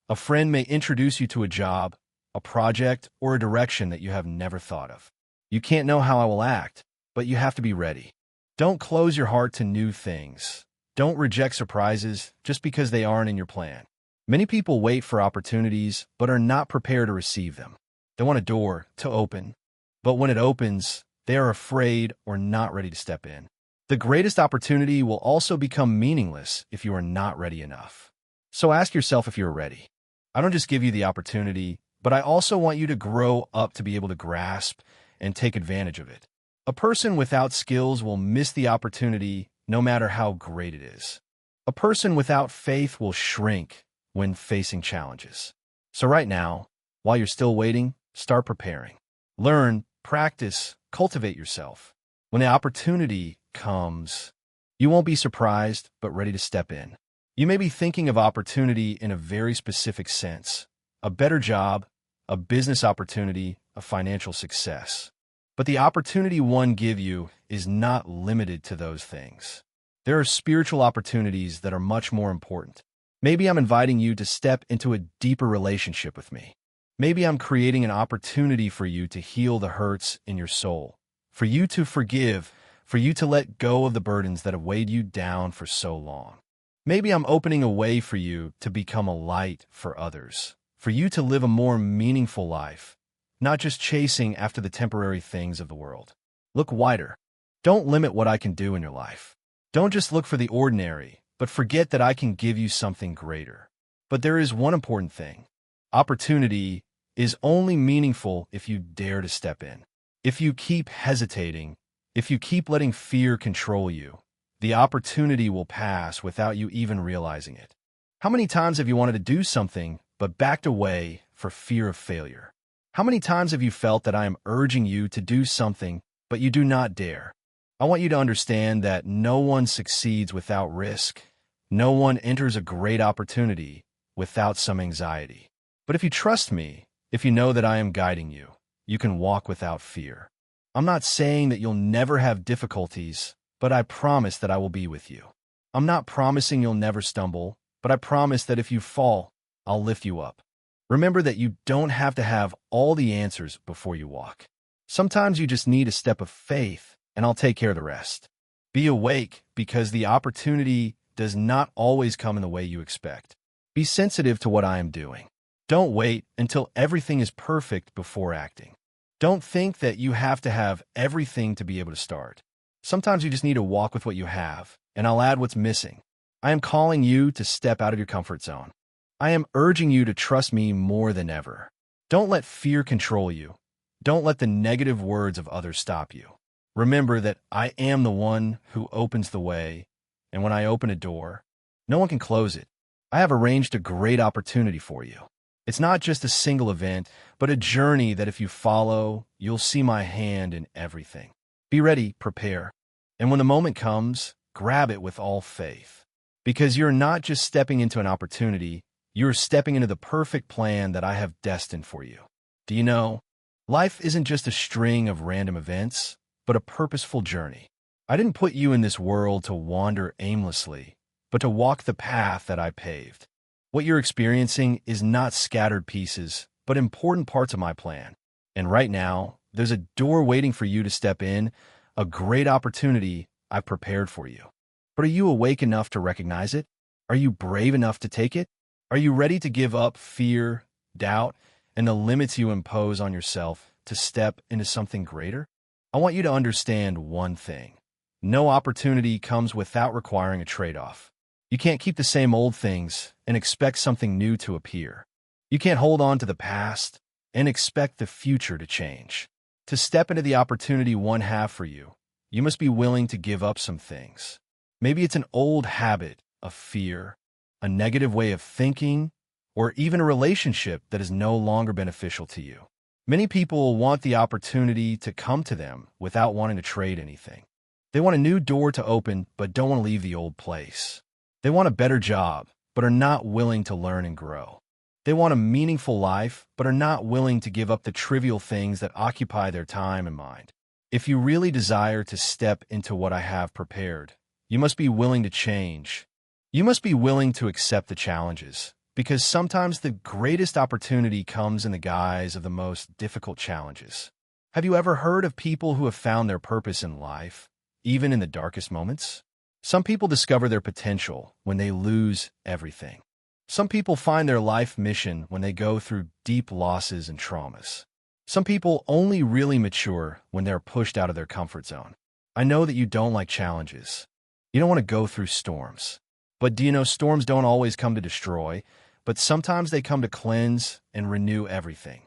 A friend may introduce you to a job, a project, or a direction that you have never thought of. You can't know how I will act, but you have to be ready. Don't close your heart to new things. Don't reject surprises just because they aren't in your plan. Many people wait for opportunities but are not prepared to receive them. They want a door to open, but when it opens, they are afraid or not ready to step in. The greatest opportunity will also become meaningless if you are not ready enough. So ask yourself if you're ready. I don't just give you the opportunity, but I also want you to grow up to be able to grasp and take advantage of it. A person without skills will miss the opportunity no matter how great it is. A person without faith will shrink when facing challenges. So right now, while you're still waiting, start preparing. Learn, practice, cultivate yourself. When the opportunity comes, you won't be surprised, but ready to step in. You may be thinking of opportunity in a very specific sense, a better job, a business opportunity, a financial success. But the opportunity one give you is not limited to those things. There are spiritual opportunities that are much more important. Maybe I'm inviting you to step into a deeper relationship with me. Maybe I'm creating an opportunity for you to heal the hurts in your soul, for you to forgive, for you to let go of the burdens that have weighed you down for so long. Maybe I'm opening a way for you to become a light for others, for you to live a more meaningful life, not just chasing after the temporary things of the world. Look wider. Don't limit what I can do in your life. Don't just look for the ordinary, but forget that I can give you something greater. But there is one important thing. Opportunity is only meaningful if you dare to step in. If you keep hesitating, if you keep letting fear control you, the opportunity will pass without you even realizing it. How many times have you wanted to do something but backed away for fear of failure? How many times have you felt that I am urging you to do something, but you do not dare? I want you to understand that no one succeeds without risk. No one enters a great opportunity without some anxiety. But if you trust me, if you know that I am guiding you, you can walk without fear. I'm not saying that you'll never have difficulties, but I promise that I will be with you. I'm not promising you'll never stumble, but I promise that if you fall, I'll lift you up. Remember that you don't have to have all the answers before you walk. Sometimes you just need a step of faith, and I'll take care of the rest. Be awake, because the opportunity does not always come in the way you expect. Be sensitive to what I am doing. Don't wait until everything is perfect before acting. Don't think that you have to have everything to be able to start. Sometimes you just need to walk with what you have, and I'll add what's missing. I am calling you to step out of your comfort zone. I am urging you to trust me more than ever. Don't let fear control you. Don't let the negative words of others stop you. Remember that I am the one who opens the way, and when I open a door, no one can close it. I have arranged a great opportunity for you. It's not just a single event, but a journey that if you follow, you'll see my hand in everything. Be ready, prepare, and when the moment comes, grab it with all faith. Because you're not just stepping into an opportunity, you're stepping into the perfect plan that I have destined for you. Do you know, life isn't just a string of random events, but a purposeful journey. I didn't put you in this world to wander aimlessly, but to walk the path that I paved. What you're experiencing is not scattered pieces, but important parts of my plan. And right now, there's a door waiting for you to step in, a great opportunity I've prepared for you. But are you awake enough to recognize it? Are you brave enough to take it? Are you ready to give up fear, doubt, and the limits you impose on yourself to step into something greater? I want you to understand one thing. No opportunity comes without requiring a trade-off. You can't keep the same old things and expect something new to appear. You can't hold on to the past and expect the future to change. To step into the opportunity one have for you, you must be willing to give up some things. Maybe it's an old habit, a fear, a negative way of thinking, or even a relationship that is no longer beneficial to you. Many people want the opportunity to come to them without wanting to trade anything. They want a new door to open but don't want to leave the old place. They want a better job but are not willing to learn and grow. They want a meaningful life but are not willing to give up the trivial things that occupy their time and mind. If you really desire to step into what I have prepared, you must be willing to change. You must be willing to accept the challenges, because sometimes the greatest opportunity comes in the guise of the most difficult challenges. Have you ever heard of people who have found their purpose in life, even in the darkest moments? Some people discover their potential when they lose everything. Some people find their life mission when they go through deep losses and traumas. Some people only really mature when they're pushed out of their comfort zone. I know that you don't like challenges. You don't want to go through storms. But do you know storms don't always come to destroy, but sometimes they come to cleanse and renew everything.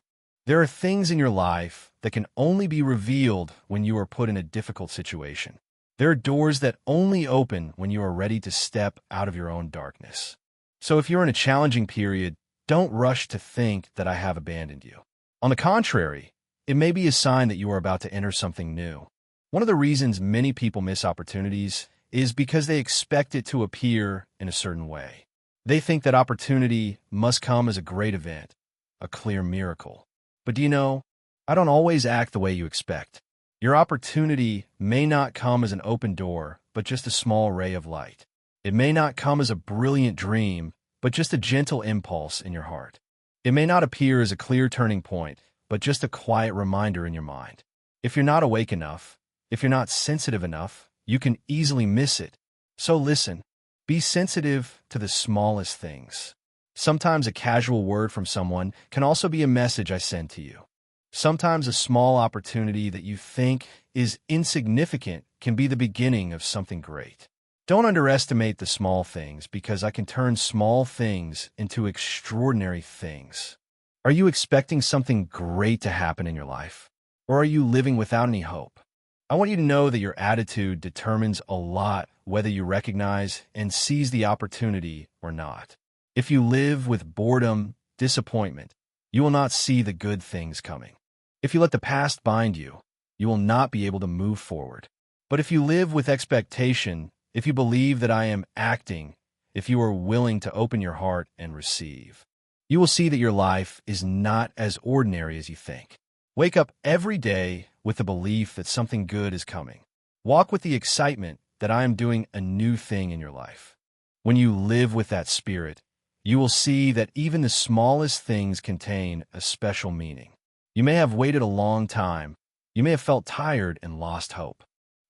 There are things in your life that can only be revealed when you are put in a difficult situation. There are doors that only open when you are ready to step out of your own darkness. So if you're in a challenging period, don't rush to think that I have abandoned you. On the contrary, it may be a sign that you are about to enter something new. One of the reasons many people miss opportunities is because they expect it to appear in a certain way. They think that opportunity must come as a great event, a clear miracle. But do you know, I don't always act the way you expect. Your opportunity may not come as an open door, but just a small ray of light. It may not come as a brilliant dream, but just a gentle impulse in your heart. It may not appear as a clear turning point, but just a quiet reminder in your mind. If you're not awake enough, if you're not sensitive enough, you can easily miss it. So listen, be sensitive to the smallest things. Sometimes a casual word from someone can also be a message I send to you. Sometimes a small opportunity that you think is insignificant can be the beginning of something great. Don't underestimate the small things, because I can turn small things into extraordinary things. Are you expecting something great to happen in your life? Or are you living without any hope? I want you to know that your attitude determines a lot whether you recognize and seize the opportunity or not. If you live with boredom, disappointment, you will not see the good things coming. If you let the past bind you, you will not be able to move forward. But if you live with expectation, if you believe that I am acting, if you are willing to open your heart and receive, you will see that your life is not as ordinary as you think. Wake up every day with the belief that something good is coming. Walk with the excitement that I am doing a new thing in your life. When you live with that spirit, you will see that even the smallest things contain a special meaning. You may have waited a long time. You may have felt tired and lost hope.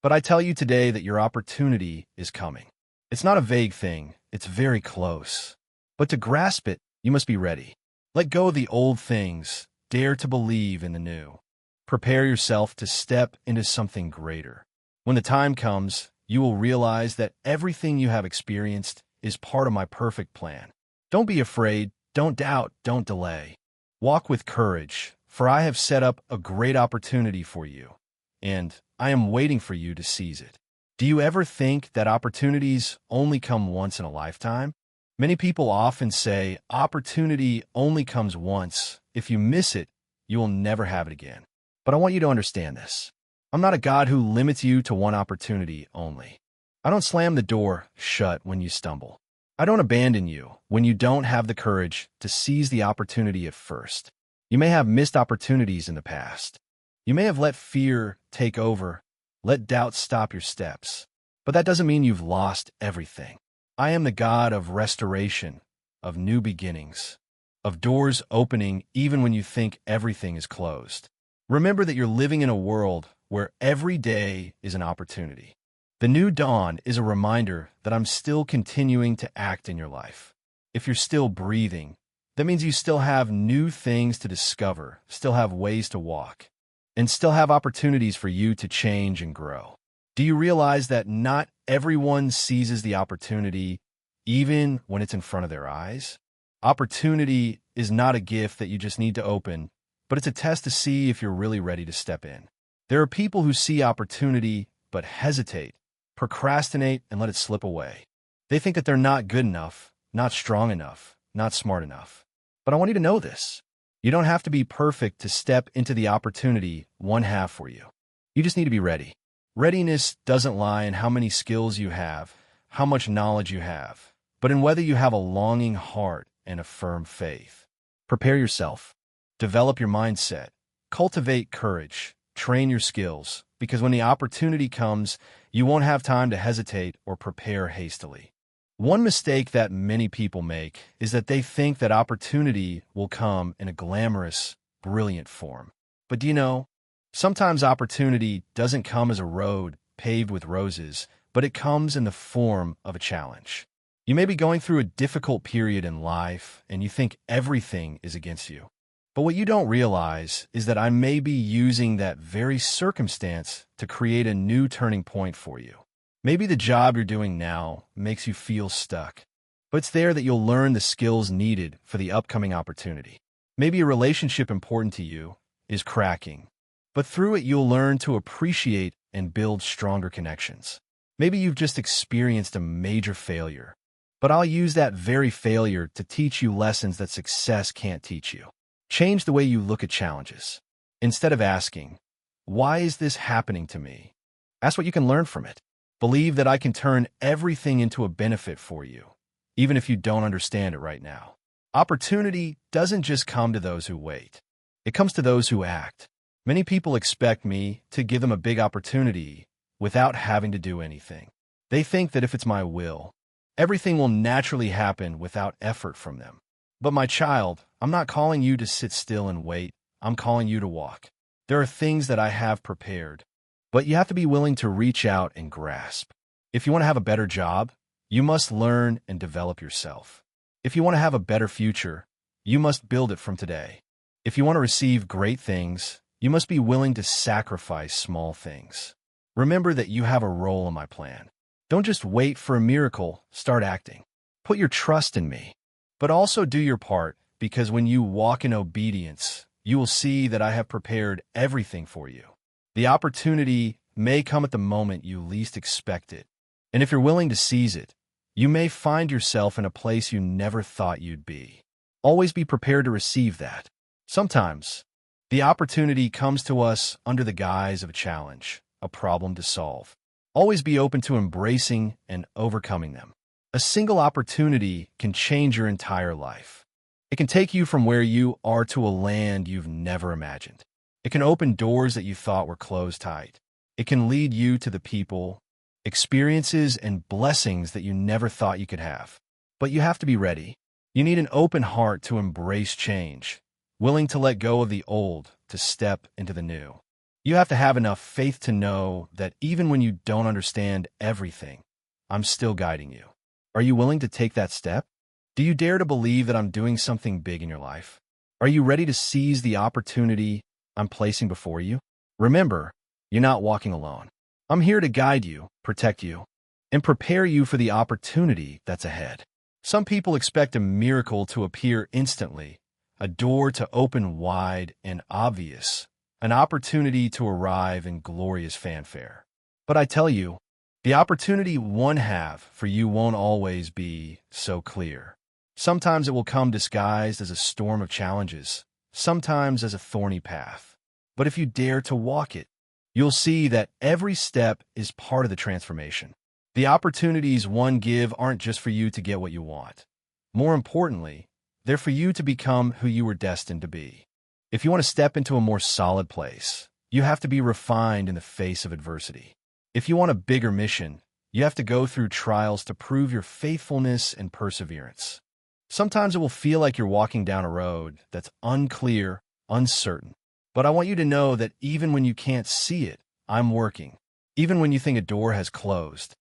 But I tell you today that your opportunity is coming. It's not a vague thing. It's very close. But to grasp it, you must be ready. Let go of the old things. Dare to believe in the new. Prepare yourself to step into something greater. When the time comes, you will realize that everything you have experienced is part of my perfect plan. Don't be afraid, don't doubt, don't delay. Walk with courage, for I have set up a great opportunity for you, and I am waiting for you to seize it. Do you ever think that opportunities only come once in a lifetime? Many people often say opportunity only comes once. If you miss it, you will never have it again. But I want you to understand this. I'm not a God who limits you to one opportunity only. I don't slam the door shut when you stumble. I don't abandon you when you don't have the courage to seize the opportunity at first. You may have missed opportunities in the past. You may have let fear take over, let doubt stop your steps. But that doesn't mean you've lost everything. I am the God of restoration, of new beginnings, of doors opening even when you think everything is closed. Remember that you're living in a world where every day is an opportunity. The new dawn is a reminder that I'm still continuing to act in your life. If you're still breathing, that means you still have new things to discover, still have ways to walk, and still have opportunities for you to change and grow. Do you realize that not everyone seizes the opportunity, even when it's in front of their eyes? Opportunity is not a gift that you just need to open, but it's a test to see if you're really ready to step in. There are people who see opportunity but hesitate procrastinate, and let it slip away. They think that they're not good enough, not strong enough, not smart enough. But I want you to know this. You don't have to be perfect to step into the opportunity one have for you. You just need to be ready. Readiness doesn't lie in how many skills you have, how much knowledge you have, but in whether you have a longing heart and a firm faith. Prepare yourself. Develop your mindset. Cultivate courage. Train your skills, because when the opportunity comes, you won't have time to hesitate or prepare hastily. One mistake that many people make is that they think that opportunity will come in a glamorous, brilliant form. But do you know, sometimes opportunity doesn't come as a road paved with roses, but it comes in the form of a challenge. You may be going through a difficult period in life, and you think everything is against you. But what you don't realize is that I may be using that very circumstance to create a new turning point for you. Maybe the job you're doing now makes you feel stuck, but it's there that you'll learn the skills needed for the upcoming opportunity. Maybe a relationship important to you is cracking, but through it you'll learn to appreciate and build stronger connections. Maybe you've just experienced a major failure, but I'll use that very failure to teach you lessons that success can't teach you. Change the way you look at challenges. Instead of asking, "Why is this happening to me?" ask what you can learn from it. Believe that I can turn everything into a benefit for you, even if you don't understand it right now. Opportunity doesn't just come to those who wait. It comes to those who act. Many people expect me to give them a big opportunity without having to do anything. They think that if it's my will, everything will naturally happen without effort from them. But my child, I'm not calling you to sit still and wait. I'm calling you to walk. There are things that I have prepared, but you have to be willing to reach out and grasp. If you want to have a better job, you must learn and develop yourself. If you want to have a better future, you must build it from today. If you want to receive great things, you must be willing to sacrifice small things. Remember that you have a role in my plan. Don't just wait for a miracle, start acting. Put your trust in me, but also do your part, because when you walk in obedience, you will see that I have prepared everything for you. The opportunity may come at the moment you least expect it, and if you're willing to seize it, you may find yourself in a place you never thought you'd be. Always be prepared to receive that. Sometimes, the opportunity comes to us under the guise of a challenge, a problem to solve. Always be open to embracing and overcoming them. A single opportunity can change your entire life. It can take you from where you are to a land you've never imagined. It can open doors that you thought were closed tight. It can lead you to the people, experiences, and blessings that you never thought you could have. But you have to be ready. You need an open heart to embrace change, willing to let go of the old to step into the new. You have to have enough faith to know that even when you don't understand everything, I'm still guiding you. Are you willing to take that step? Do you dare to believe that I'm doing something big in your life? Are you ready to seize the opportunity I'm placing before you? Remember, you're not walking alone. I'm here to guide you, protect you, and prepare you for the opportunity that's ahead. Some people expect a miracle to appear instantly, a door to open wide and obvious, an opportunity to arrive in glorious fanfare. But I tell you, the opportunity one have for you won't always be so clear. Sometimes it will come disguised as a storm of challenges, sometimes as a thorny path. But if you dare to walk it, you'll see that every step is part of the transformation. The opportunities one give aren't just for you to get what you want. More importantly, they're for you to become who you were destined to be. If you want to step into a more solid place, you have to be refined in the face of adversity. If you want a bigger mission, you have to go through trials to prove your faithfulness and perseverance. Sometimes it will feel like you're walking down a road that's unclear, uncertain. But I want you to know that even when you can't see it, I'm working. Even when you think a door has closed,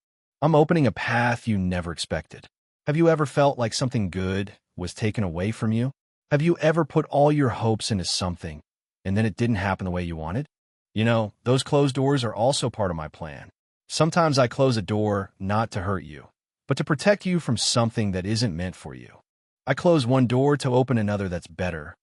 I'm opening a path you never expected. Have you ever felt like something good was taken away from you? Have you ever put all your hopes into something, and then it didn't happen the way you wanted? You know, those closed doors are also part of my plan. Sometimes I close a door not to hurt you, but to protect you from something that isn't meant for you. I close one door to open another that's better,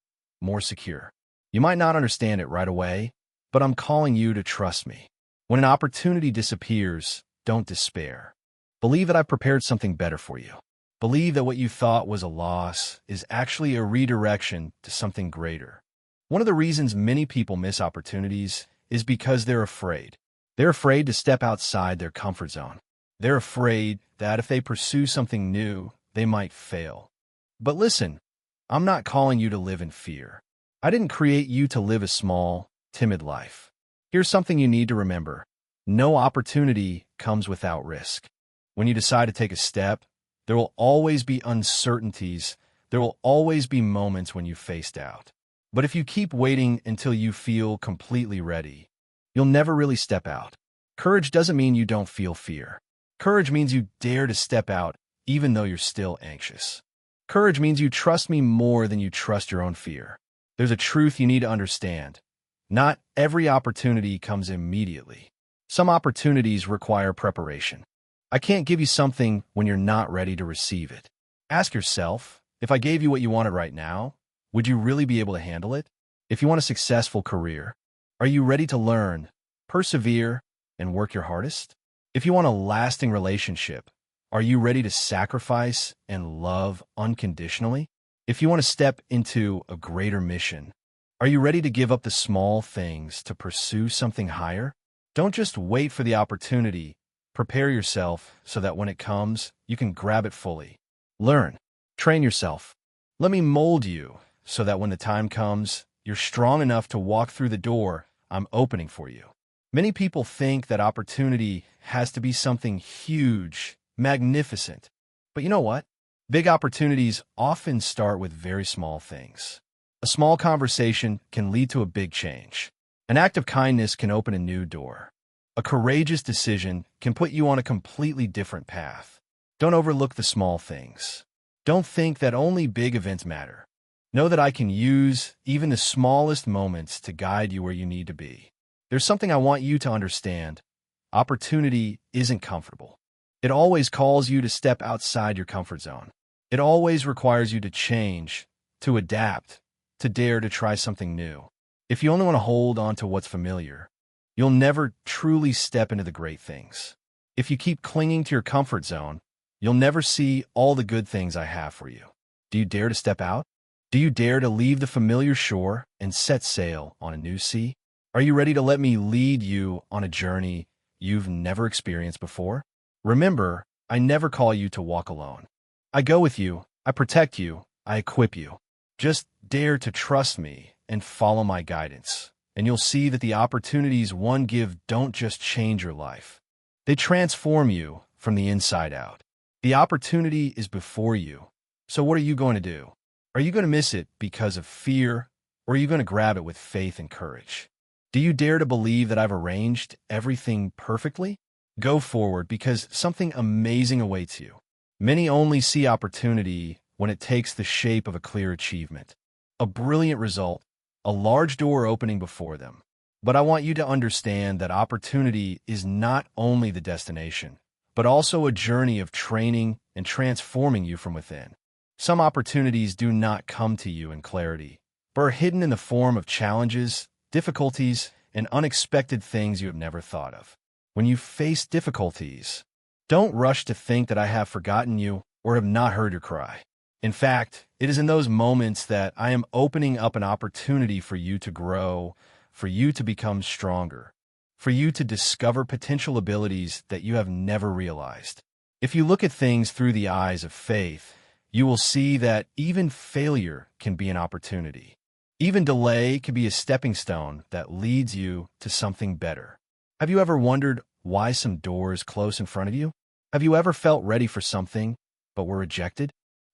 more secure. You might not understand it right away, but I'm calling you to trust me. When an opportunity disappears, don't despair. Believe that I've prepared something better for you. Believe that what you thought was a loss is actually a redirection to something greater. One of the reasons many people miss opportunities is because they're afraid. They're afraid to step outside their comfort zone. They're afraid that if they pursue something new, they might fail. But listen, I'm not calling you to live in fear. I didn't create you to live a small, timid life. Here's something you need to remember. No opportunity comes without risk. When you decide to take a step, there will always be uncertainties. There will always be moments when you face doubt. But if you keep waiting until you feel completely ready, you'll never really step out. Courage doesn't mean you don't feel fear. Courage means you dare to step out even though you're still anxious. Courage means you trust me more than you trust your own fear. There's a truth you need to understand. Not every opportunity comes immediately. Some opportunities require preparation. I can't give you something when you're not ready to receive it. Ask yourself, if I gave you what you wanted right now, would you really be able to handle it? If you want a successful career, are you ready to learn, persevere, and work your hardest? If you want a lasting relationship, are you ready to sacrifice and love unconditionally? If you want to step into a greater mission, are you ready to give up the small things to pursue something higher? Don't just wait for the opportunity. Prepare yourself so that when it comes, you can grab it fully. Learn. Train yourself. Let me mold you so that when the time comes, you're strong enough to walk through the door I'm opening for you. Many people think that opportunity has to be something huge, magnificent. But you know what? Big opportunities often start with very small things. A small conversation can lead to a big change. An act of kindness can open a new door. A courageous decision can put you on a completely different path. Don't overlook the small things. Don't think that only big events matter. Know that I can use even the smallest moments to guide you where you need to be. There's something I want you to understand. Opportunity isn't comfortable. It always calls you to step outside your comfort zone. It always requires you to change, to adapt, to dare to try something new. If you only want to hold on to what's familiar, you'll never truly step into the great things. If you keep clinging to your comfort zone, you'll never see all the good things I have for you. Do you dare to step out? Do you dare to leave the familiar shore and set sail on a new sea? Are you ready to let me lead you on a journey you've never experienced before? Remember, I never call you to walk alone. I go with you, I protect you, I equip you. Just dare to trust me and follow my guidance, and you'll see that the opportunities one gives don't just change your life. They transform you from the inside out. The opportunity is before you. So what are you going to do? Are you going to miss it because of fear, or are you going to grab it with faith and courage? Do you dare to believe that I've arranged everything perfectly? Go forward because something amazing awaits you. Many only see opportunity when it takes the shape of a clear achievement, a brilliant result, a large door opening before them. But I want you to understand that opportunity is not only the destination, but also a journey of training and transforming you from within. Some opportunities do not come to you in clarity, but are hidden in the form of challenges, difficulties, and unexpected things you have never thought of. When you face difficulties, don't rush to think that I have forgotten you or have not heard your cry. In fact, it is in those moments that I am opening up an opportunity for you to grow, for you to become stronger, for you to discover potential abilities that you have never realized. If you look at things through the eyes of faith, you will see that even failure can be an opportunity. Even delay can be a stepping stone that leads you to something better. Have you ever wondered why some doors close in front of you? Have you ever felt ready for something, but were rejected?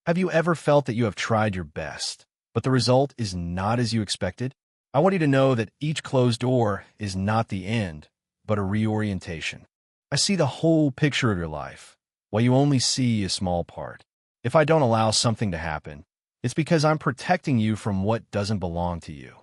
Have you ever felt that you have tried your best, but the result is not as you expected? I want you to know that each closed door is not the end, but a reorientation. I see the whole picture of your life, while you only see a small part. If I don't allow something to happen, it's because I'm protecting you from what doesn't belong to you.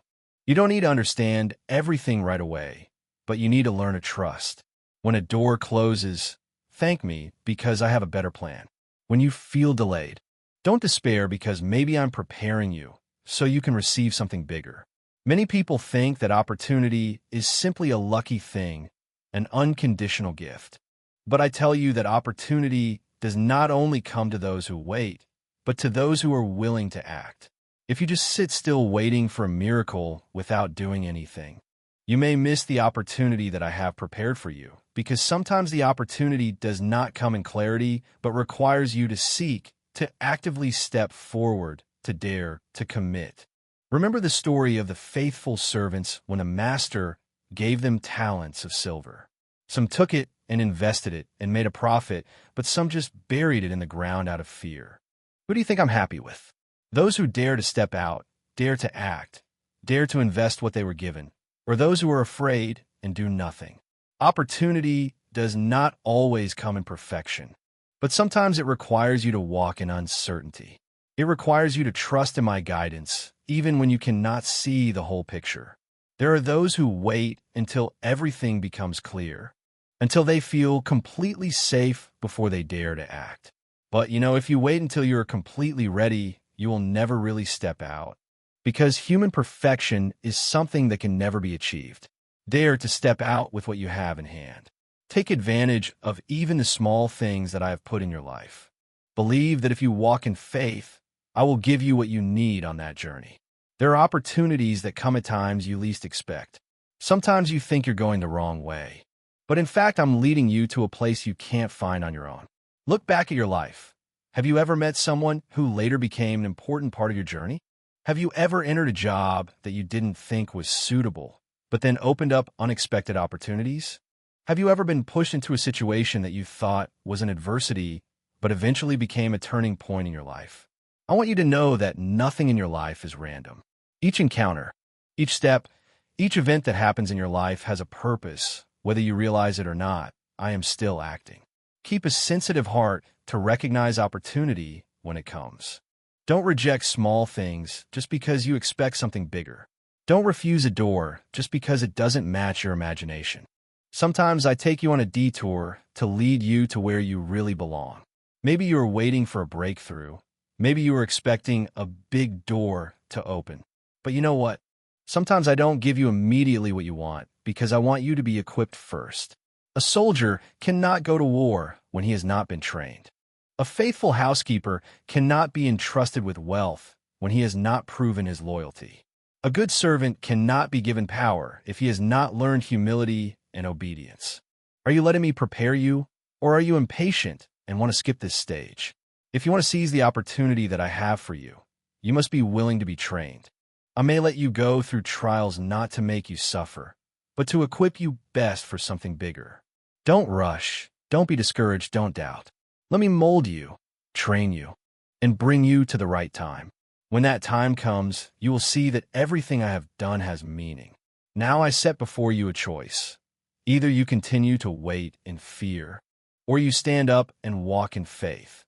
You don't need to understand everything right away, but you need to learn to trust. When a door closes, thank me because I have a better plan. When you feel delayed, don't despair because maybe I'm preparing you so you can receive something bigger. Many people think that opportunity is simply a lucky thing, an unconditional gift. But I tell you that opportunity does not only come to those who wait, but to those who are willing to act. If you just sit still waiting for a miracle without doing anything, you may miss the opportunity that I have prepared for you, because sometimes the opportunity does not come in clarity, but requires you to seek, to actively step forward, to dare, to commit. Remember the story of the faithful servants when a master gave them talents of silver. Some took it and invested it and made a profit, but some just buried it in the ground out of fear. Who do you think I'm happy with? Those who dare to step out, dare to act, dare to invest what they were given, or those who are afraid and do nothing? Opportunity does not always come in perfection, but sometimes it requires you to walk in uncertainty. It requires you to trust in my guidance, even when you cannot see the whole picture. There are those who wait until everything becomes clear, until they feel completely safe before they dare to act. But if you wait until you're completely ready, you will never really step out. Because human perfection is something that can never be achieved. Dare to step out with what you have in hand. Take advantage of even the small things that I have put in your life. Believe that if you walk in faith, I will give you what you need on that journey. There are opportunities that come at times you least expect. Sometimes you think you're going the wrong way, but in fact, I'm leading you to a place you can't find on your own. Look back at your life. Have you ever met someone who later became an important part of your journey? Have you ever entered a job that you didn't think was suitable, but then opened up unexpected opportunities? Have you ever been pushed into a situation that you thought was an adversity, but eventually became a turning point in your life? I want you to know that nothing in your life is random. Each encounter, each step, each event that happens in your life has a purpose, whether you realize it or not. I am still acting. Keep a sensitive heart to recognize opportunity when it comes. Don't reject small things just because you expect something bigger. Don't refuse a door just because it doesn't match your imagination. Sometimes I take you on a detour to lead you to where you really belong. Maybe you are waiting for a breakthrough. Maybe you were expecting a big door to open. But you know what? Sometimes I don't give you immediately what you want because I want you to be equipped first. A soldier cannot go to war when he has not been trained. A faithful housekeeper cannot be entrusted with wealth when he has not proven his loyalty. A good servant cannot be given power if he has not learned humility and obedience. Are you letting me prepare you, or are you impatient and want to skip this stage? If you want to seize the opportunity that I have for you, you must be willing to be trained. I may let you go through trials not to make you suffer, but to equip you best for something bigger. Don't rush. Don't be discouraged. Don't doubt. Let me mold you, train you, and bring you to the right time. When that time comes, you will see that everything I have done has meaning. Now I set before you a choice. Either you continue to wait in fear, or you stand up and walk in faith.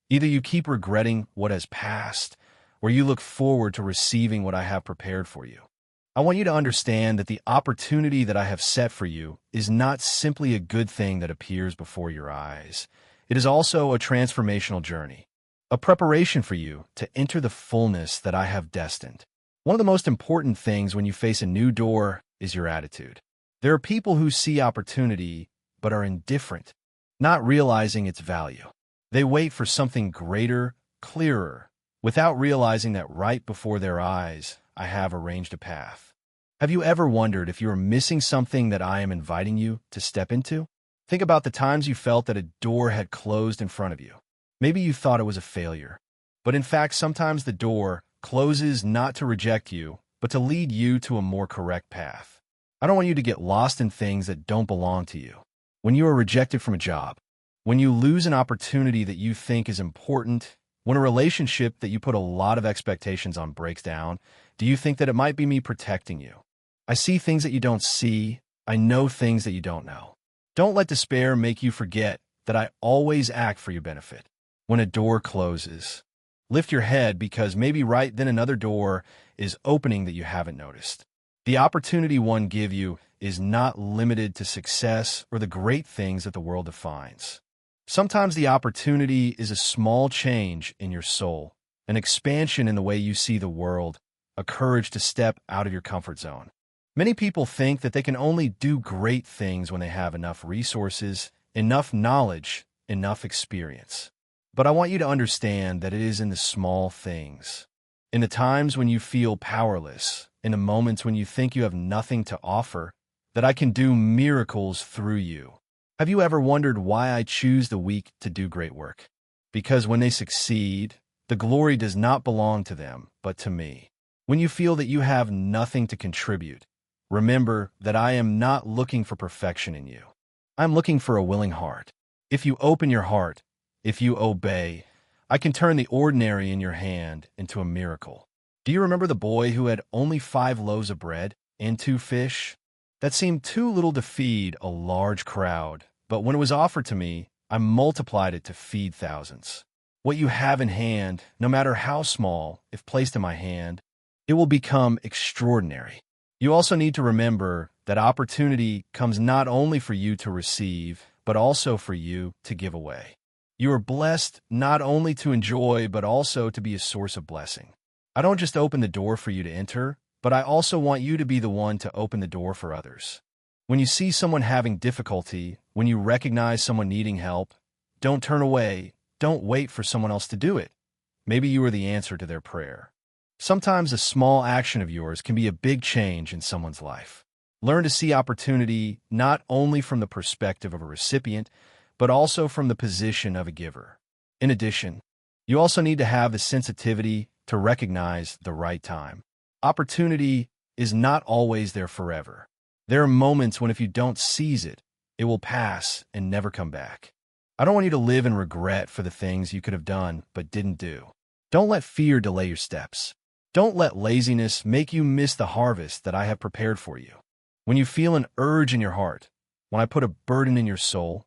Either you keep regretting what has passed, or you look forward to receiving what I have prepared for you. I want you to understand that the opportunity that I have set for you is not simply a good thing that appears before your eyes. It is also a transformational journey, a preparation for you to enter the fullness that I have destined. One of the most important things when you face a new door is your attitude. There are people who see opportunity but are indifferent, not realizing its value. They wait for something greater, clearer, without realizing that right before their eyes, I have arranged a path. Have you ever wondered if you are missing something that I am inviting you to step into? Think about the times you felt that a door had closed in front of you. Maybe you thought it was a failure. But in fact, sometimes the door closes not to reject you, but to lead you to a more correct path. I don't want you to get lost in things that don't belong to you. When you are rejected from a job, when you lose an opportunity that you think is important, when a relationship that you put a lot of expectations on breaks down, do you think that it might be me protecting you? I see things that you don't see. I know things that you don't know. Don't let despair make you forget that I always act for your benefit. When a door closes, lift your head because maybe right then another door is opening that you haven't noticed. The opportunity one give you is not limited to success or the great things that the world defines. Sometimes the opportunity is a small change in your soul, an expansion in the way you see the world, a courage to step out of your comfort zone. Many people think that they can only do great things when they have enough resources, enough knowledge, enough experience. But I want you to understand that it is in the small things, in the times when you feel powerless, in the moments when you think you have nothing to offer, that I can do miracles through you. Have you ever wondered why I choose the weak to do great work? Because when they succeed, the glory does not belong to them, but to me. When you feel that you have nothing to contribute, remember that I am not looking for perfection in you. I'm looking for a willing heart. If you open your heart, if you obey, I can turn the ordinary in your hand into a miracle. Do you remember the boy who had only 5 loaves of bread and 2 fish? That seemed too little to feed a large crowd, but when it was offered to me, I multiplied it to feed thousands. What you have in hand, no matter how small, if placed in my hand, it will become extraordinary. You also need to remember that opportunity comes not only for you to receive, but also for you to give away. You are blessed not only to enjoy, but also to be a source of blessing. I don't just open the door for you to enter, but I also want you to be the one to open the door for others. When you see someone having difficulty, when you recognize someone needing help, don't turn away. Don't wait for someone else to do it. Maybe you are the answer to their prayer. Sometimes a small action of yours can be a big change in someone's life. Learn to see opportunity not only from the perspective of a recipient, but also from the position of a giver. In addition, you also need to have the sensitivity to recognize the right time. Opportunity is not always there forever. There are moments when if you don't seize it, it will pass and never come back. I don't want you to live in regret for the things you could have done but didn't do. Don't let fear delay your steps. Don't let laziness make you miss the harvest that I have prepared for you. When you feel an urge in your heart, when I put a burden in your soul,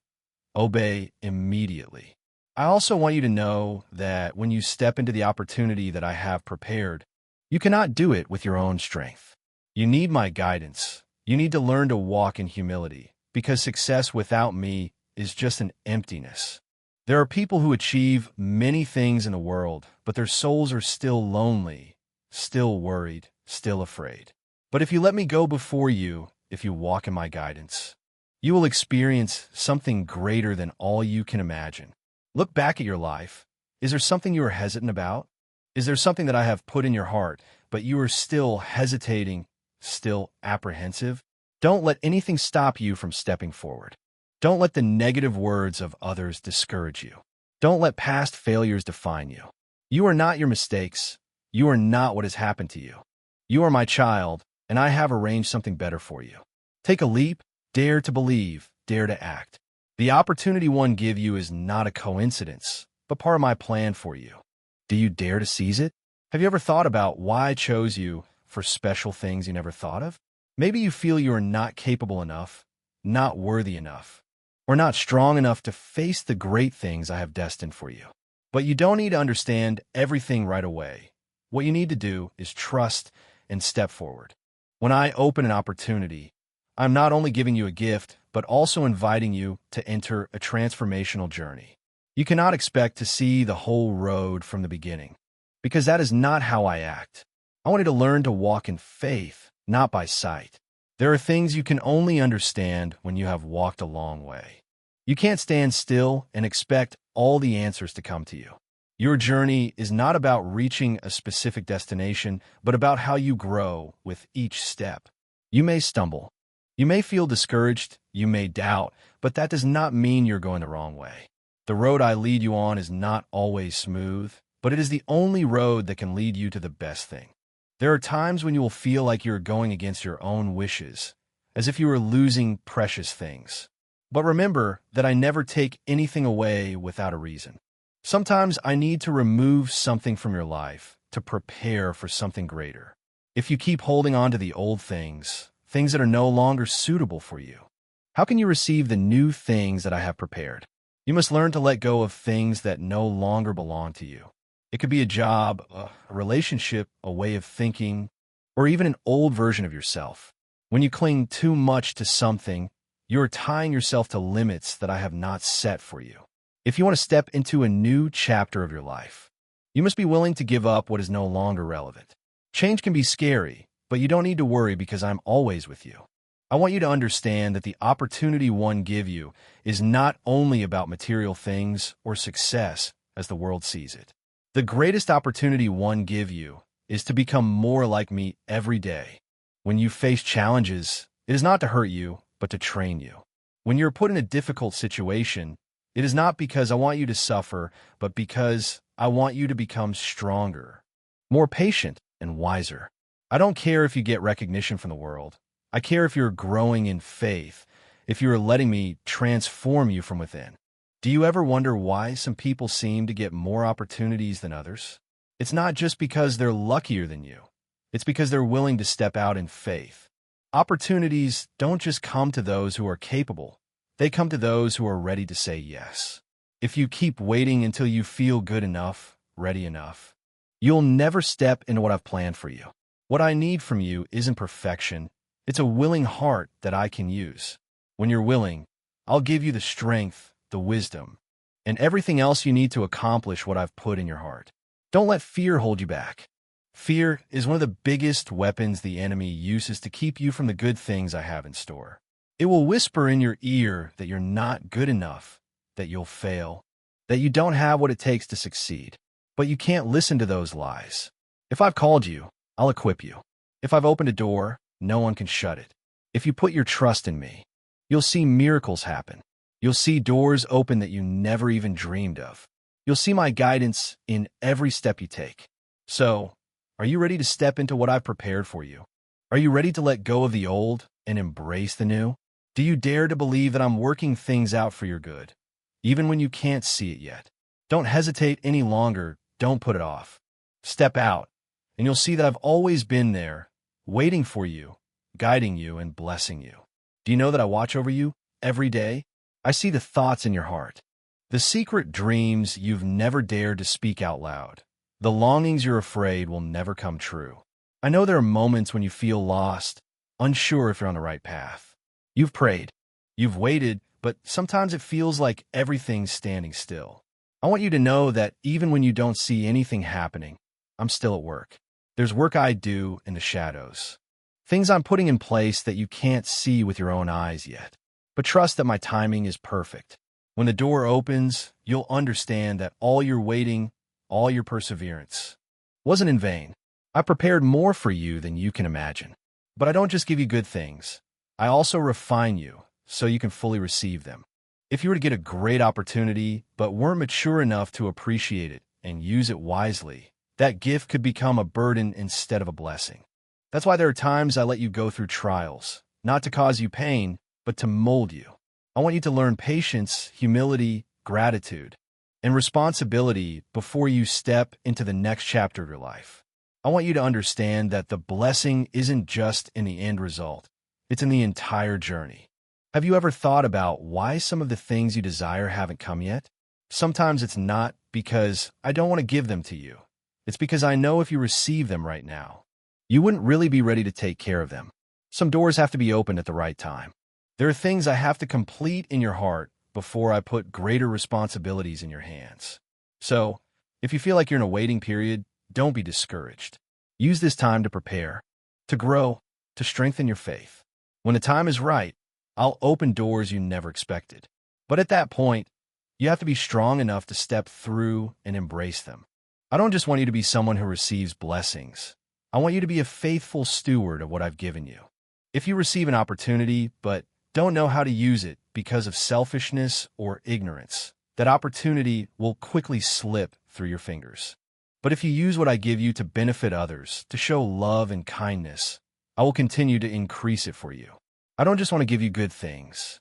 obey immediately. I also want you to know that when you step into the opportunity that I have prepared, you cannot do it with your own strength. You need my guidance. You need to learn to walk in humility, because success without me is just an emptiness. There are people who achieve many things in the world, but their souls are still lonely, still worried, still afraid. But if you let me go before you, if you walk in my guidance, you will experience something greater than all you can imagine. Look back at your life. Is there something you are hesitant about? Is there something that I have put in your heart, but you are still hesitating, still apprehensive? Don't let anything stop you from stepping forward. Don't let the negative words of others discourage you. Don't let past failures define you. You are not your mistakes. You are not what has happened to you. You are my child, and I have arranged something better for you. Take a leap, dare to believe, dare to act. The opportunity one give you is not a coincidence, but part of my plan for you. Do you dare to seize it? Have you ever thought about why I chose you for special things you never thought of? Maybe you feel you are not capable enough, not worthy enough, or not strong enough to face the great things I have destined for you. But you don't need to understand everything right away. What you need to do is trust and step forward. When I open an opportunity, I'm not only giving you a gift, but also inviting you to enter a transformational journey. You cannot expect to see the whole road from the beginning, because that is not how I act. I want you to learn to walk in faith, not by sight. There are things you can only understand when you have walked a long way. You can't stand still and expect all the answers to come to you. Your journey is not about reaching a specific destination, but about how you grow with each step. You may stumble. You may feel discouraged. You may doubt, but that does not mean you're going the wrong way. The road I lead you on is not always smooth, but it is the only road that can lead you to the best thing. There are times when you will feel like you're going against your own wishes, as if you were losing precious things. But remember that I never take anything away without a reason. Sometimes I need to remove something from your life to prepare for something greater. If you keep holding on to the old things, things that are no longer suitable for you, how can you receive the new things that I have prepared? You must learn to let go of things that no longer belong to you. It could be a job, a relationship, a way of thinking, or even an old version of yourself. When you cling too much to something, you are tying yourself to limits that I have not set for you. If you want to step into a new chapter of your life, you must be willing to give up what is no longer relevant. Change can be scary, but you don't need to worry because I'm always with you. I want you to understand that the opportunity one give you is not only about material things or success as the world sees it. The greatest opportunity one give you is to become more like me every day. When you face challenges, it is not to hurt you, but to train you. When you're put in a difficult situation, it is not because I want you to suffer, but because I want you to become stronger, more patient, and wiser. I don't care if you get recognition from the world. I care if you're growing in faith, if you are letting me transform you from within. Do you ever wonder why some people seem to get more opportunities than others? It's not just because they're luckier than you. It's because they're willing to step out in faith. Opportunities don't just come to those who are capable. They come to those who are ready to say yes. If you keep waiting until you feel good enough, ready enough, you'll never step into what I've planned for you. What I need from you isn't perfection. It's a willing heart that I can use. When you're willing, I'll give you the strength, the wisdom, and everything else you need to accomplish what I've put in your heart. Don't let fear hold you back. Fear is one of the biggest weapons the enemy uses to keep you from the good things I have in store. It will whisper in your ear that you're not good enough, that you'll fail, that you don't have what it takes to succeed. But you can't listen to those lies. If I've called you, I'll equip you. If I've opened a door, no one can shut it. If you put your trust in me, you'll see miracles happen. You'll see doors open that you never even dreamed of. You'll see my guidance in every step you take. So, are you ready to step into what I've prepared for you? Are you ready to let go of the old and embrace the new? Do you dare to believe that I'm working things out for your good, even when you can't see it yet? Don't hesitate any longer. Don't put it off. Step out, and you'll see that I've always been there, waiting for you, guiding you, and blessing you. Do you know that I watch over you every day? I see the thoughts in your heart, the secret dreams you've never dared to speak out loud, the longings you're afraid will never come true. I know there are moments when you feel lost, unsure if you're on the right path. You've prayed, you've waited, but sometimes it feels like everything's standing still. I want you to know that even when you don't see anything happening, I'm still at work. There's work I do in the shadows. Things I'm putting in place that you can't see with your own eyes yet. But trust that my timing is perfect. When the door opens, you'll understand that all your waiting, all your perseverance, wasn't in vain. I prepared more for you than you can imagine. But I don't just give you good things. I also refine you so you can fully receive them. If you were to get a great opportunity but weren't mature enough to appreciate it and use it wisely, that gift could become a burden instead of a blessing. That's why there are times I let you go through trials, not to cause you pain, but to mold you. I want you to learn patience, humility, gratitude, and responsibility before you step into the next chapter of your life. I want you to understand that the blessing isn't just in the end result. It's in the entire journey. Have you ever thought about why some of the things you desire haven't come yet? Sometimes it's not because I don't want to give them to you. It's because I know if you receive them right now, you wouldn't really be ready to take care of them. Some doors have to be opened at the right time. There are things I have to complete in your heart before I put greater responsibilities in your hands. So, if you feel like you're in a waiting period, don't be discouraged. Use this time to prepare, to grow, to strengthen your faith. When the time is right, I'll open doors you never expected. But at that point, you have to be strong enough to step through and embrace them. I don't just want you to be someone who receives blessings. I want you to be a faithful steward of what I've given you. If you receive an opportunity but don't know how to use it because of selfishness or ignorance, that opportunity will quickly slip through your fingers. But if you use what I give you to benefit others, to show love and kindness, I will continue to increase it for you. I don't just want to give you good things.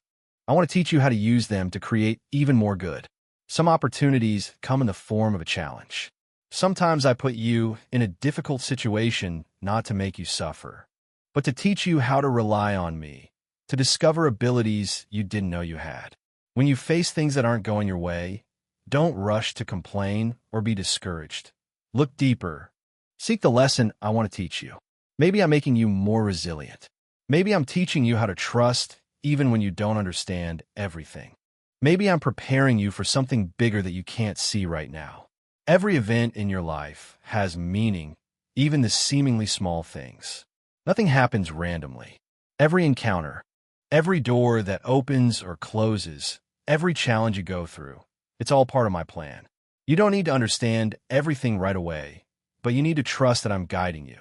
I want to teach you how to use them to create even more good. Some opportunities come in the form of a challenge. Sometimes I put you in a difficult situation not to make you suffer, but to teach you how to rely on me, to discover abilities you didn't know you had. When you face things that aren't going your way, don't rush to complain or be discouraged. Look deeper. Seek the lesson I want to teach you. Maybe I'm making you more resilient. Maybe I'm teaching you how to trust even when you don't understand everything. Maybe I'm preparing you for something bigger that you can't see right now. Every event in your life has meaning, even the seemingly small things. Nothing happens randomly. Every encounter, every door that opens or closes, every challenge you go through, it's all part of my plan. You don't need to understand everything right away, but you need to trust that I'm guiding you.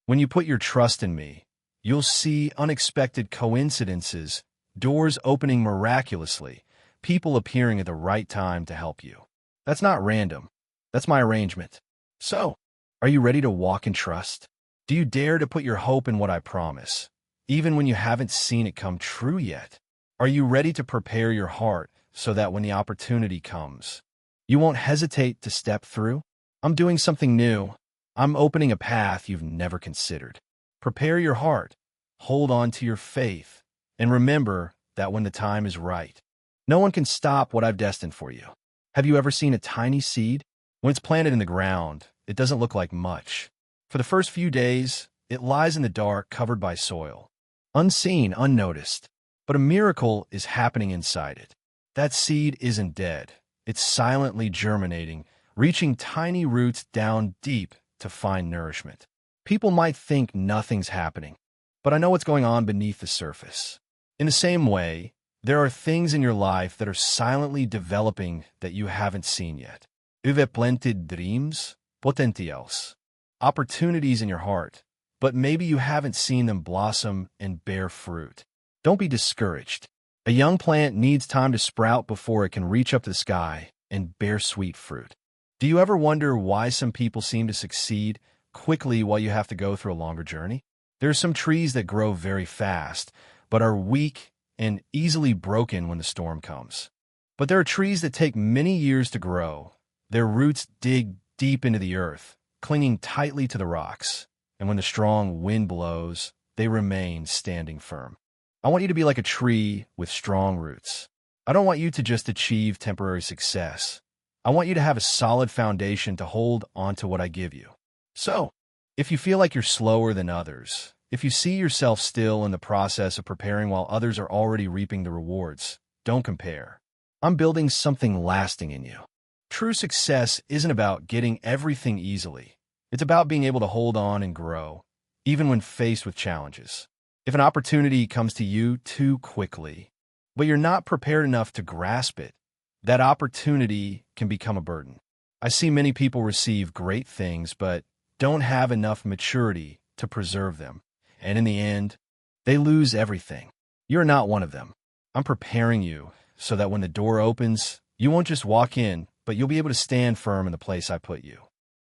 When you put your trust in me, you'll see unexpected coincidences, doors opening miraculously, people appearing at the right time to help you. That's not random. That's my arrangement. So, are you ready to walk in trust? Do you dare to put your hope in what I promise, even when you haven't seen it come true yet? Are you ready to prepare your heart so that when the opportunity comes, you won't hesitate to step through? I'm doing something new. I'm opening a path you've never considered. Prepare your heart, hold on to your faith, and remember that when the time is right, no one can stop what I've destined for you. Have you ever seen a tiny seed? When it's planted in the ground, it doesn't look like much. For the first few days, it lies in the dark, covered by soil, unseen, unnoticed. But a miracle is happening inside it. That seed isn't dead. It's silently germinating, reaching tiny roots down deep to find nourishment. People might think nothing's happening, but I know what's going on beneath the surface. In the same way, there are things in your life that are silently developing that you haven't seen yet. Unverplannte dreams, potentials, opportunities in your heart, but maybe you haven't seen them blossom and bear fruit. Don't be discouraged. A young plant needs time to sprout before it can reach up to the sky and bear sweet fruit. Do you ever wonder why some people seem to succeed quickly while you have to go through a longer journey? There are some trees that grow very fast, but are weak and easily broken when the storm comes. But there are trees that take many years to grow. Their roots dig deep into the earth, clinging tightly to the rocks, and when the strong wind blows, they remain standing firm. I want you to be like a tree with strong roots. I don't want you to just achieve temporary success. I want you to have a solid foundation to hold onto what I give you. So, if you feel like you're slower than others, if you see yourself still in the process of preparing while others are already reaping the rewards, don't compare. I'm building something lasting in you. True success isn't about getting everything easily. It's about being able to hold on and grow, even when faced with challenges. If an opportunity comes to you too quickly, but you're not prepared enough to grasp it, that opportunity can become a burden. I see many people receive great things, but don't have enough maturity to preserve them. And in the end, they lose everything. You're not one of them. I'm preparing you so that when the door opens, you won't just walk in, but you'll be able to stand firm in the place I put you.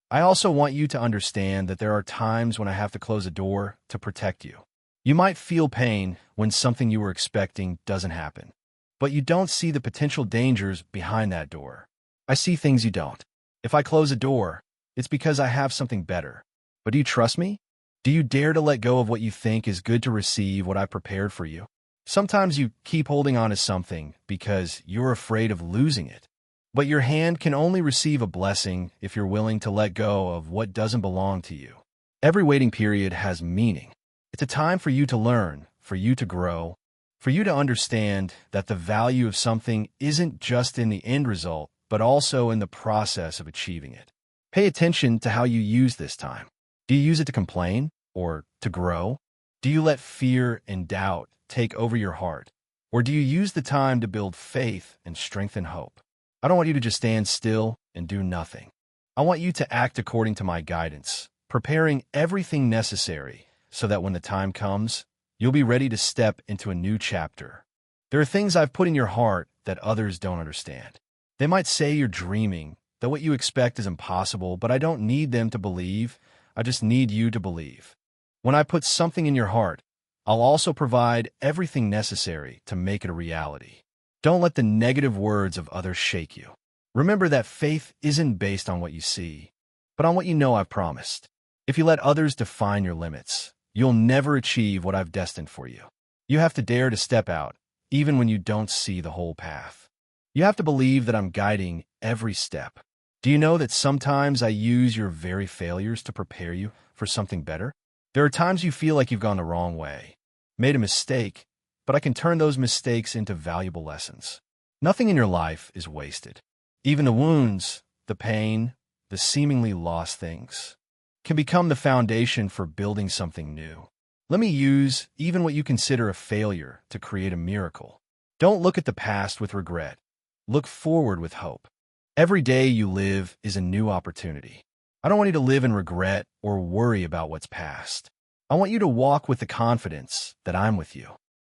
I also want you to understand that there are times when I have to close a door to protect you. You might feel pain when something you were expecting doesn't happen, but you don't see the potential dangers behind that door. I see things you don't. If I close a door, it's because I have something better. But do you trust me? Do you dare to let go of what you think is good to receive what I prepared for you? Sometimes you keep holding on to something because you're afraid of losing it. But your hand can only receive a blessing if you're willing to let go of what doesn't belong to you. Every waiting period has meaning. It's a time for you to learn, for you to grow, for you to understand that the value of something isn't just in the end result, but also in the process of achieving it. Pay attention to how you use this time. Do you use it to complain or to grow? Do you let fear and doubt take over your heart? Or do you use the time to build faith and strengthen hope? I don't want you to just stand still and do nothing. I want you to act according to my guidance, preparing everything necessary so that when the time comes, you'll be ready to step into a new chapter. There are things I've put in your heart that others don't understand. They might say you're dreaming, that what you expect is impossible, but I don't need them to believe. I just need you to believe. When I put something in your heart, I'll also provide everything necessary to make it a reality. Don't let the negative words of others shake you. Remember that faith isn't based on what you see, but on what you know I've promised. If you let others define your limits, you'll never achieve what I've destined for you. You have to dare to step out, even when you don't see the whole path. You have to believe that I'm guiding every step. Do you know that sometimes I use your very failures to prepare you for something better? There are times you feel like you've gone the wrong way, made a mistake, but I can turn those mistakes into valuable lessons. Nothing in your life is wasted. Even the wounds, the pain, the seemingly lost things can become the foundation for building something new. Let me use even what you consider a failure to create a miracle. Don't look at the past with regret. Look forward with hope. Every day you live is a new opportunity. I don't want you to live in regret or worry about what's past. I want you to walk with the confidence that I'm with you.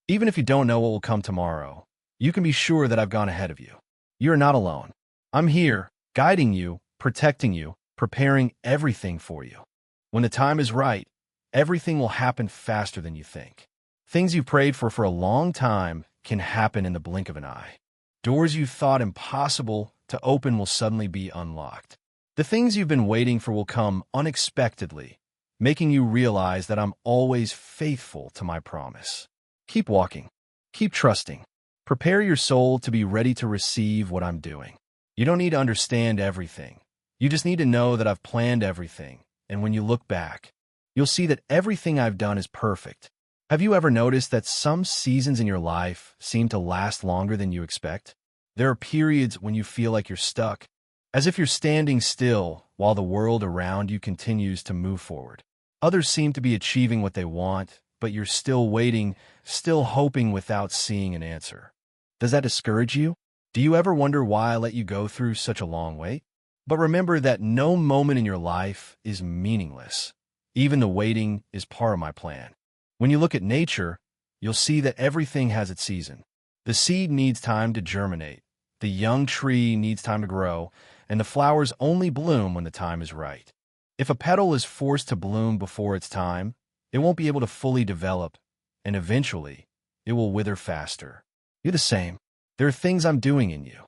Even if you don't know what will come tomorrow, you can be sure that I've gone ahead of you. You are not alone. I'm here, guiding you, protecting you, preparing everything for you. When the time is right, everything will happen faster than you think. Things you've prayed for a long time can happen in the blink of an eye. Doors you thought impossible to open will suddenly be unlocked. The things you've been waiting for will come unexpectedly, making you realize that I'm always faithful to my promise. Keep walking. Keep trusting. Prepare your soul to be ready to receive what I'm doing. You don't need to understand everything. You just need to know that I've planned everything, and when you look back, you'll see that everything I've done is perfect. Have you ever noticed that some seasons in your life seem to last longer than you expect? There are periods when you feel like you're stuck, as if you're standing still while the world around you continues to move forward. Others seem to be achieving what they want, but you're still waiting, still hoping without seeing an answer. Does that discourage you? Do you ever wonder why I let you go through such a long wait? But remember that no moment in your life is meaningless. Even the waiting is part of my plan. When you look at nature, you'll see that everything has its season. The seed needs time to germinate. The young tree needs time to grow, and the flowers only bloom when the time is right. If a petal is forced to bloom before its time, it won't be able to fully develop, and eventually, it will wither faster. You're the same. There are things I'm doing in you,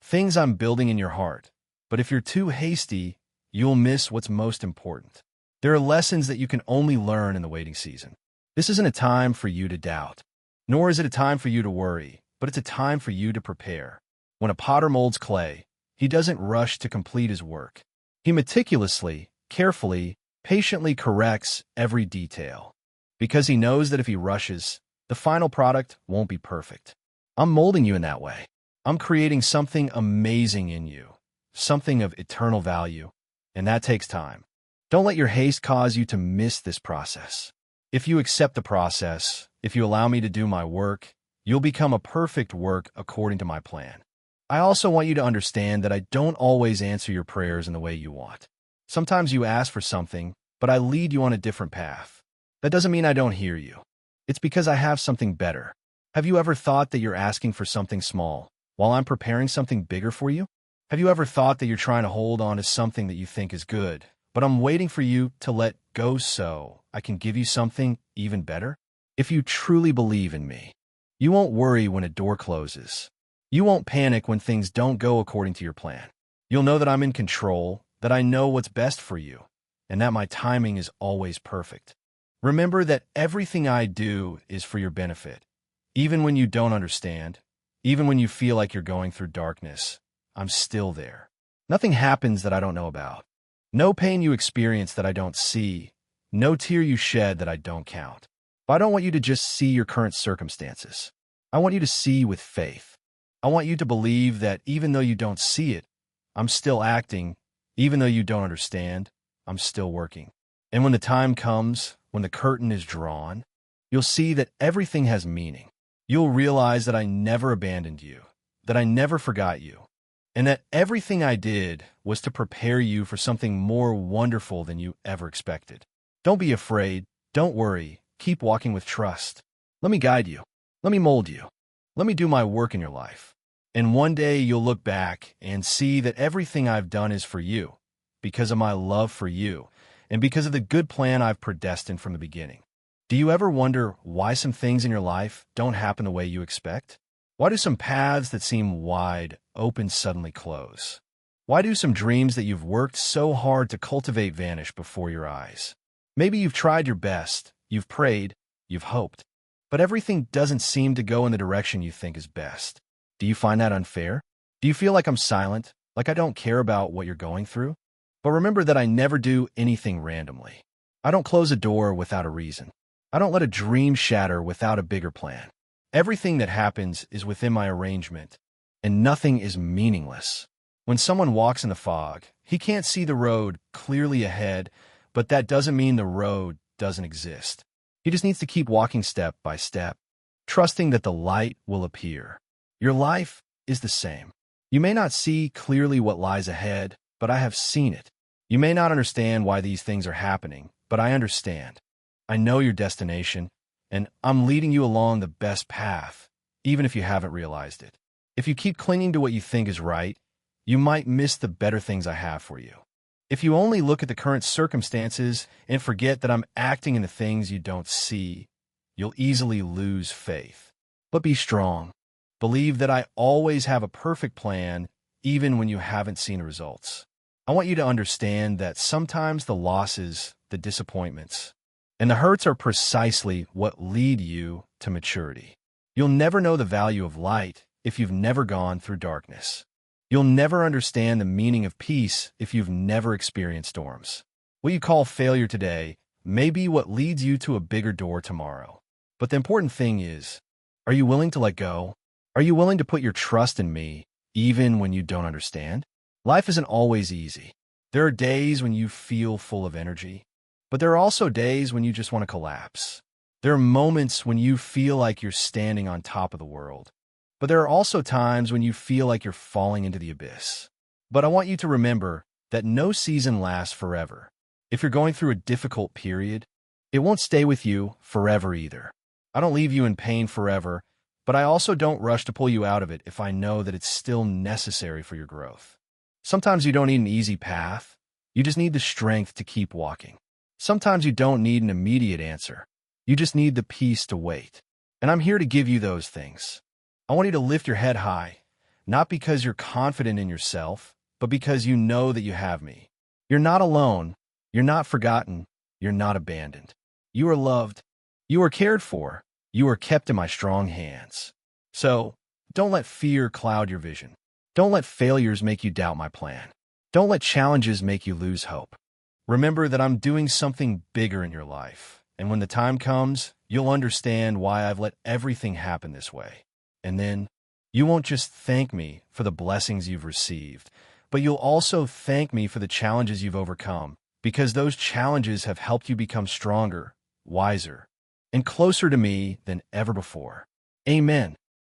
things I'm building in your heart. But if you're too hasty, you'll miss what's most important. There are lessons that you can only learn in the waiting season. This isn't a time for you to doubt, nor is it a time for you to worry, but it's a time for you to prepare. When a potter molds clay, he doesn't rush to complete his work. He meticulously, carefully, patiently corrects every detail, because he knows that if he rushes, the final product won't be perfect. I'm molding you in that way. I'm creating something amazing in you, something of eternal value, and that takes time. Don't let your haste cause you to miss this process. If you accept the process, if you allow me to do my work, you'll become a perfect work according to my plan. I also want you to understand that I don't always answer your prayers in the way you want. Sometimes you ask for something, but I lead you on a different path. That doesn't mean I don't hear you. It's because I have something better. Have you ever thought that you're asking for something small, while I'm preparing something bigger for you? Have you ever thought that you're trying to hold on to something that you think is good, but I'm waiting for you to let go so I can give you something even better? If you truly believe in me, you won't worry when a door closes. You won't panic when things don't go according to your plan. You'll know that I'm in control, that I know what's best for you, and that my timing is always perfect. Remember that everything I do is for your benefit. Even when you don't understand, even when you feel like you're going through darkness, I'm still there. Nothing happens that I don't know about. No pain you experience that I don't see. No tear you shed that I don't count. But I don't want you to just see your current circumstances. I want you to see with faith. I want you to believe that even though you don't see it, I'm still acting. Even though you don't understand, I'm still working. And when the time comes, when the curtain is drawn, you'll see that everything has meaning. You'll realize that I never abandoned you, that I never forgot you, and that everything I did was to prepare you for something more wonderful than you ever expected. Don't be afraid. Don't worry. Keep walking with trust. Let me guide you. Let me mold you. Let me do my work in your life. And one day you'll look back and see that everything I've done is for you, because of my love for you, and because of the good plan I've predestined from the beginning. Do you ever wonder why some things in your life don't happen the way you expect? Why do some paths that seem wide open suddenly close? Why do some dreams that you've worked so hard to cultivate vanish before your eyes? Maybe you've tried your best, you've prayed, you've hoped, but everything doesn't seem to go in the direction you think is best. Do you find that unfair? Do you feel like I'm silent, like I don't care about what you're going through? But remember that I never do anything randomly. I don't close a door without a reason. I don't let a dream shatter without a bigger plan. Everything that happens is within my arrangement, and nothing is meaningless. When someone walks in the fog, he can't see the road clearly ahead, but that doesn't mean the road doesn't exist. He just needs to keep walking step by step, trusting that the light will appear. Your life is the same. You may not see clearly what lies ahead, but I have seen it. You may not understand why these things are happening, but I understand. I know your destination, and I'm leading you along the best path, even if you haven't realized it. If you keep clinging to what you think is right, you might miss the better things I have for you. If you only look at the current circumstances and forget that I'm acting in the things you don't see, you'll easily lose faith. But be strong. Believe that I always have a perfect plan, even when you haven't seen the results. I want you to understand that sometimes the losses, the disappointments, and the hurts are precisely what lead you to maturity. You'll never know the value of light if you've never gone through darkness. You'll never understand the meaning of peace if you've never experienced storms. What you call failure today may be what leads you to a bigger door tomorrow. But the important thing is, are you willing to let go? Are you willing to put your trust in me, even when you don't understand? Life isn't always easy. There are days when you feel full of energy, but there are also days when you just want to collapse. There are moments when you feel like you're standing on top of the world, but there are also times when you feel like you're falling into the abyss. But I want you to remember that no season lasts forever. If you're going through a difficult period, it won't stay with you forever either. I don't leave you in pain forever, but I also don't rush to pull you out of it if I know that it's still necessary for your growth. Sometimes you don't need an easy path. You just need the strength to keep walking. Sometimes you don't need an immediate answer. You just need the peace to wait. And I'm here to give you those things. I want you to lift your head high, not because you're confident in yourself, but because you know that you have me. You're not alone. You're not forgotten. You're not abandoned. You are loved. You are cared for. You are kept in my strong hands. So, don't let fear cloud your vision. Don't let failures make you doubt my plan. Don't let challenges make you lose hope. Remember that I'm doing something bigger in your life, and when the time comes, you'll understand why I've let everything happen this way. And then, you won't just thank me for the blessings you've received, but you'll also thank me for the challenges you've overcome, because those challenges have helped you become stronger, wiser, and closer to me than ever before. Amen.